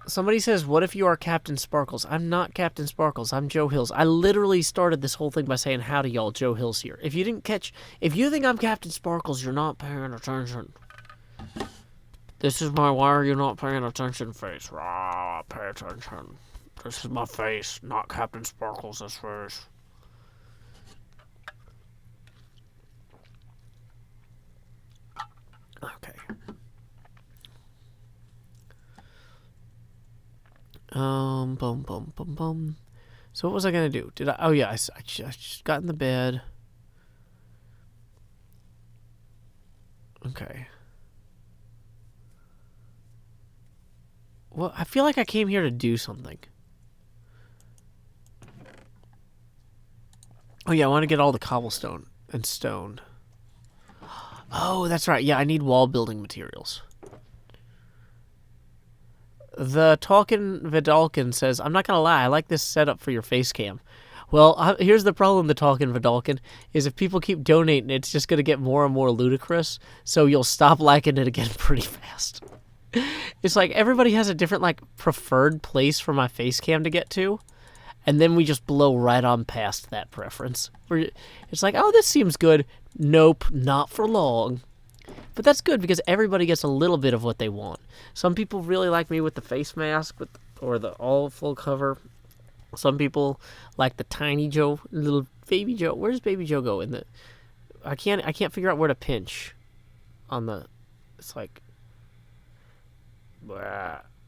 Somebody says, what if you are Captain Sparkles? I'm not Captain Sparkles. I'm Joe Hills. I literally started this whole thing by saying, howdy y'all, Joe Hills here. If you think I'm Captain Sparkles, you're not paying attention. This is my why are you not paying attention face. Rah, pay attention. This is my face, not Captain Sparkles' face. Okay. Boom. So what was I gonna do? Oh yeah, I just got in the bed. Okay. Well, I feel like I came here to do something. Oh yeah, I want to get all the cobblestone and stone. Oh, that's right. Yeah, I need wall building materials. The Talkin' Vidalkin says, I'm not going to lie, I like this setup for your face cam. Well, here's the problem, the Talkin' Vidalkin, is if people keep donating, it's just going to get more and more ludicrous, so you'll stop liking it again pretty fast. It's like everybody has a different, like, preferred place for my face cam to get to, and then we just blow right on past that preference. It's like, oh, this seems good. Nope, not for long. But that's good because everybody gets a little bit of what they want. Some people really like me with the face mask or the all full cover. Some people like the tiny Joe, little baby Joe. Where does baby Joe go in the? I can't figure out where to pinch on the. It's like.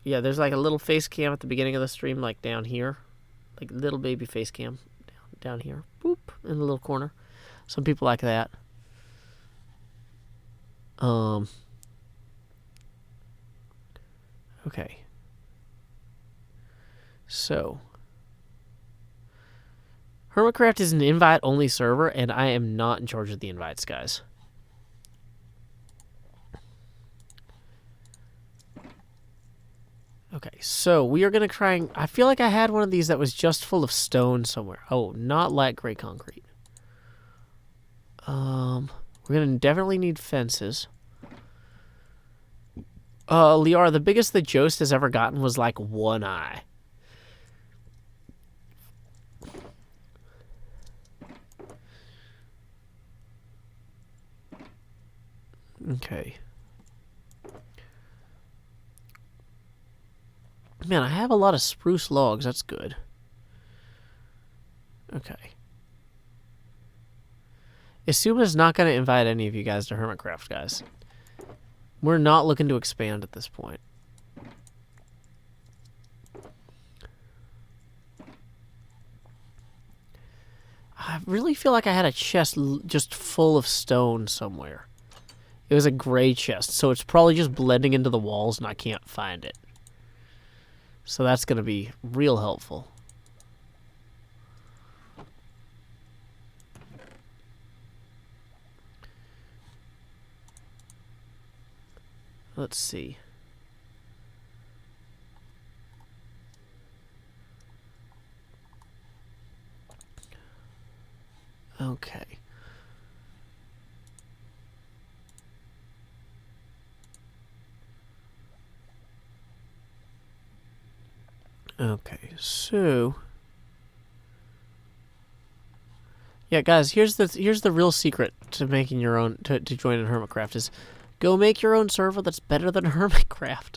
Yeah, there's like a little face cam at the beginning of the stream, like down here, like little baby face cam down here, boop, in the little corner. Some people like that. Okay. So, Hermitcraft is an invite-only server, and I am not in charge of the invites, guys. Okay, so we are going to try and... I feel like I had one of these that was just full of stone somewhere. Oh, not like gray concrete. We're going to definitely need fences. Liara, the biggest that Jost has ever gotten was like one eye. Okay. Man, I have a lot of spruce logs. That's good. Okay. Isuma's not going to invite any of you guys to Hermitcraft, guys. We're not looking to expand at this point. I really feel like I had a chest just full of stone somewhere. It was a gray chest, so it's probably just blending into the walls and I can't find it. So that's going to be real helpful. Let's see. Okay. Okay, so yeah, guys, here's the real secret to making your own to joining Hermitcraft is go make your own server that's better than Hermitcraft.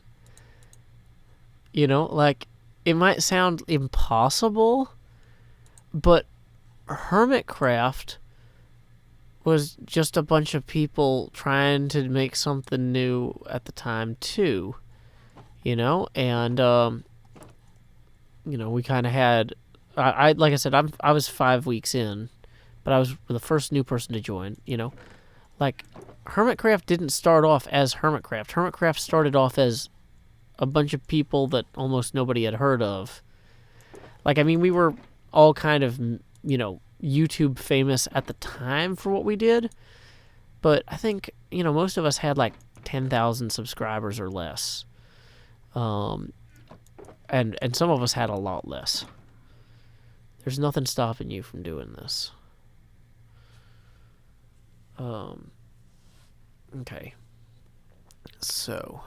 You know, like it might sound impossible, but Hermitcraft was just a bunch of people trying to make something new at the time too. You know, and you know, we kind of had I like I said I was 5 weeks in, but I was the first new person to join, you know. Like Hermitcraft didn't start off as Hermitcraft. Hermitcraft started off as a bunch of people that almost nobody had heard of. Like, I mean, we were all kind of, you know, YouTube famous at the time for what we did, but I think, you know, most of us had like 10,000 subscribers or less. And some of us had a lot less. There's nothing stopping you from doing this. Okay. So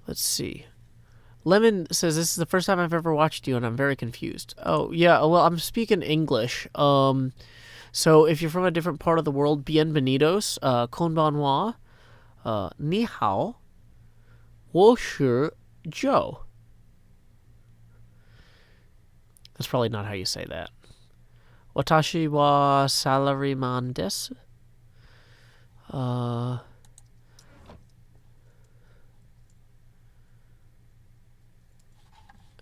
let's see. Lemon says this is the first time I've ever watched you and I'm very confused. Oh, yeah, well, I'm speaking English. So if you're from a different part of the world, bienvenidos, konbanwa, ni hao, 我是 Joe. That's probably not how you say that. Watashi wa salaryman desu.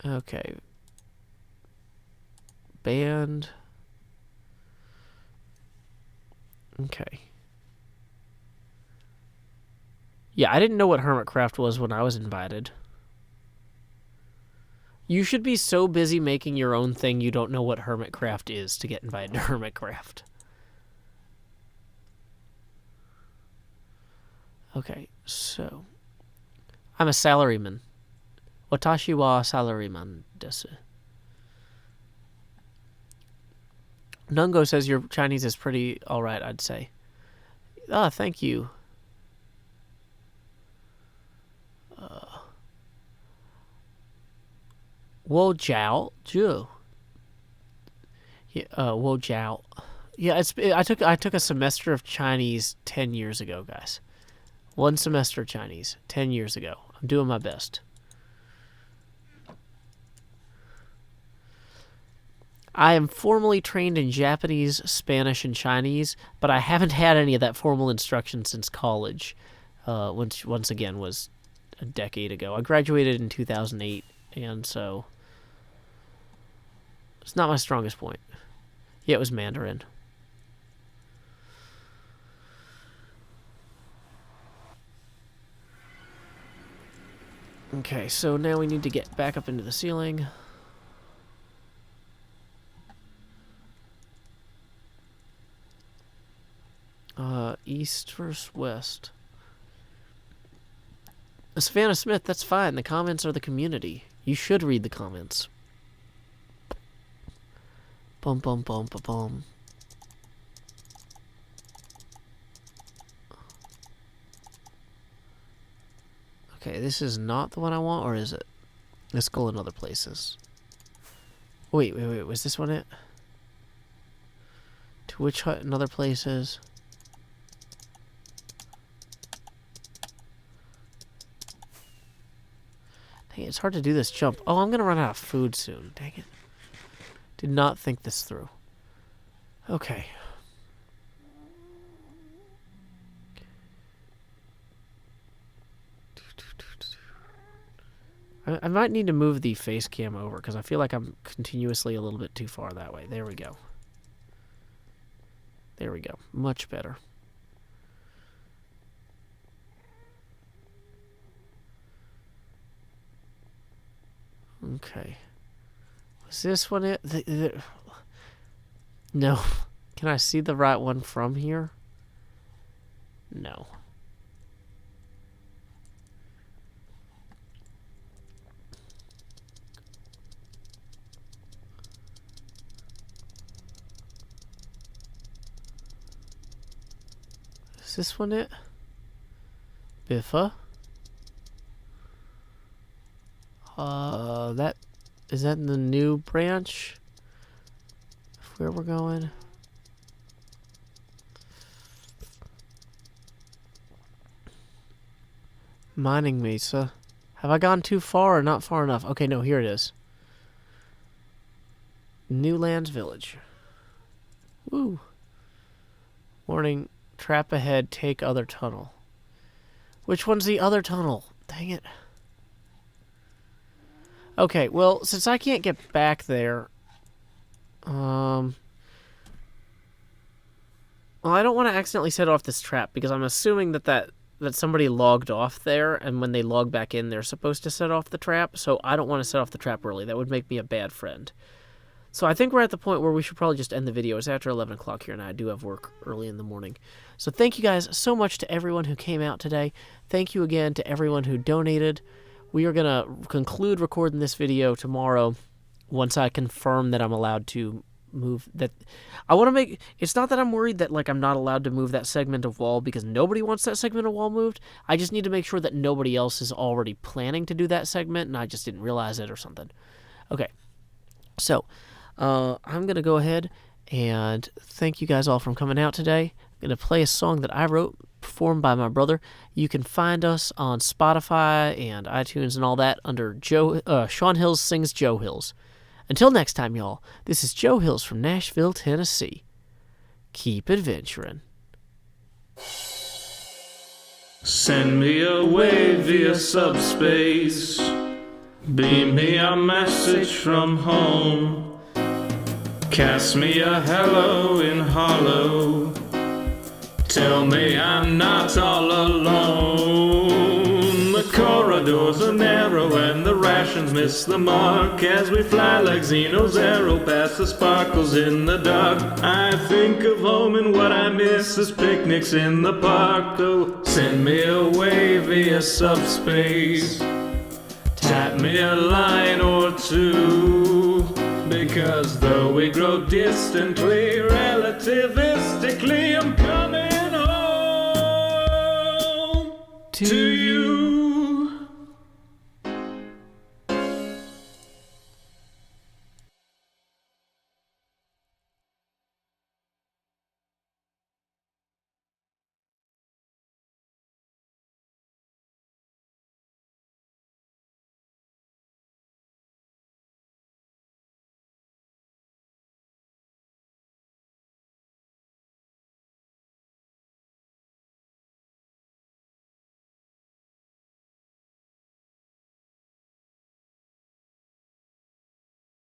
Okay. Band. Okay. Yeah, I didn't know what Hermitcraft was when I was invited. You should be so busy making your own thing you don't know what Hermitcraft is to get invited to Hermitcraft. Okay, so I'm a salaryman. Watashi wa salaryman desu. Nungo says your Chinese is pretty alright, I'd say. Ah, thank you. Wo Jiao Zhu. Yeah, Wo Jiao. Yeah, I took a semester of Chinese 10 years ago, guys. One semester of Chinese 10 years ago. I'm doing my best. I am formally trained in Japanese, Spanish, and Chinese, but I haven't had any of that formal instruction since college, which once again was a decade ago. I graduated in 2008, and so it's not my strongest point. Yeah, it was Mandarin. Okay, so now we need to get back up into the ceiling. East versus west. Savannah Smith, that's fine. The comments are the community. You should read the comments. Bum bum bum bum bum. Okay, this is not the one I want, or is it? Let's go in other places. Wait, was this one it? To which hut in other places? Dang it, it's hard to do this jump. Oh, I'm gonna run out of food soon. Dang it. Did not think this through. Okay. I might need to move the face cam over because I feel like I'm continuously a little bit too far that way. There we go. There we go. Much better. Okay. Was this one it? No. Can I see the right one from here? No. Is this one it? Biffa? That is that in the new branch? Where we're going? Mining Mesa. Have I gone too far or not far enough? Okay, no, here it is. Newlands Village. Woo. Warning, trap ahead, take other tunnel. Which one's the other tunnel? Dang it. Okay, well, since I can't get back there, well, I don't want to accidentally set off this trap because I'm assuming that somebody logged off there, and when they log back in, they're supposed to set off the trap, so I don't want to set off the trap early. That would make me a bad friend. So I think we're at the point where we should probably just end the video. It's after 11 o'clock here, and I do have work early in the morning. So thank you guys so much to everyone who came out today. Thank you again to everyone who donated. We are going to conclude recording this video tomorrow once I confirm that I'm allowed to move that. I want to make, it's not that I'm worried that like I'm not allowed to move that segment of wall because nobody wants that segment of wall moved. I just need to make sure that nobody else is already planning to do that segment and I just didn't realize it or something. Okay, so I'm going to go ahead and thank you guys all for coming out today. I'm going to play a song that I wrote, performed by my brother. You can find us on Spotify and iTunes and all that under Sean Hills Sings Joe Hills. Until next time, y'all, this is Joe Hills from Nashville, Tennessee. Keep adventuring. Send me away via subspace. Beam me a message from home. Cast me a hello in hollow. Tell me I'm not all alone. The corridors are narrow and the rations miss the mark as we fly like Xeno's arrow past the sparkles in the dark. I think of home and what I miss is picnics in the park. Oh, send me away via subspace. Tap me a line or two. Because though we grow distantly, relativistically, I'm coming home to you.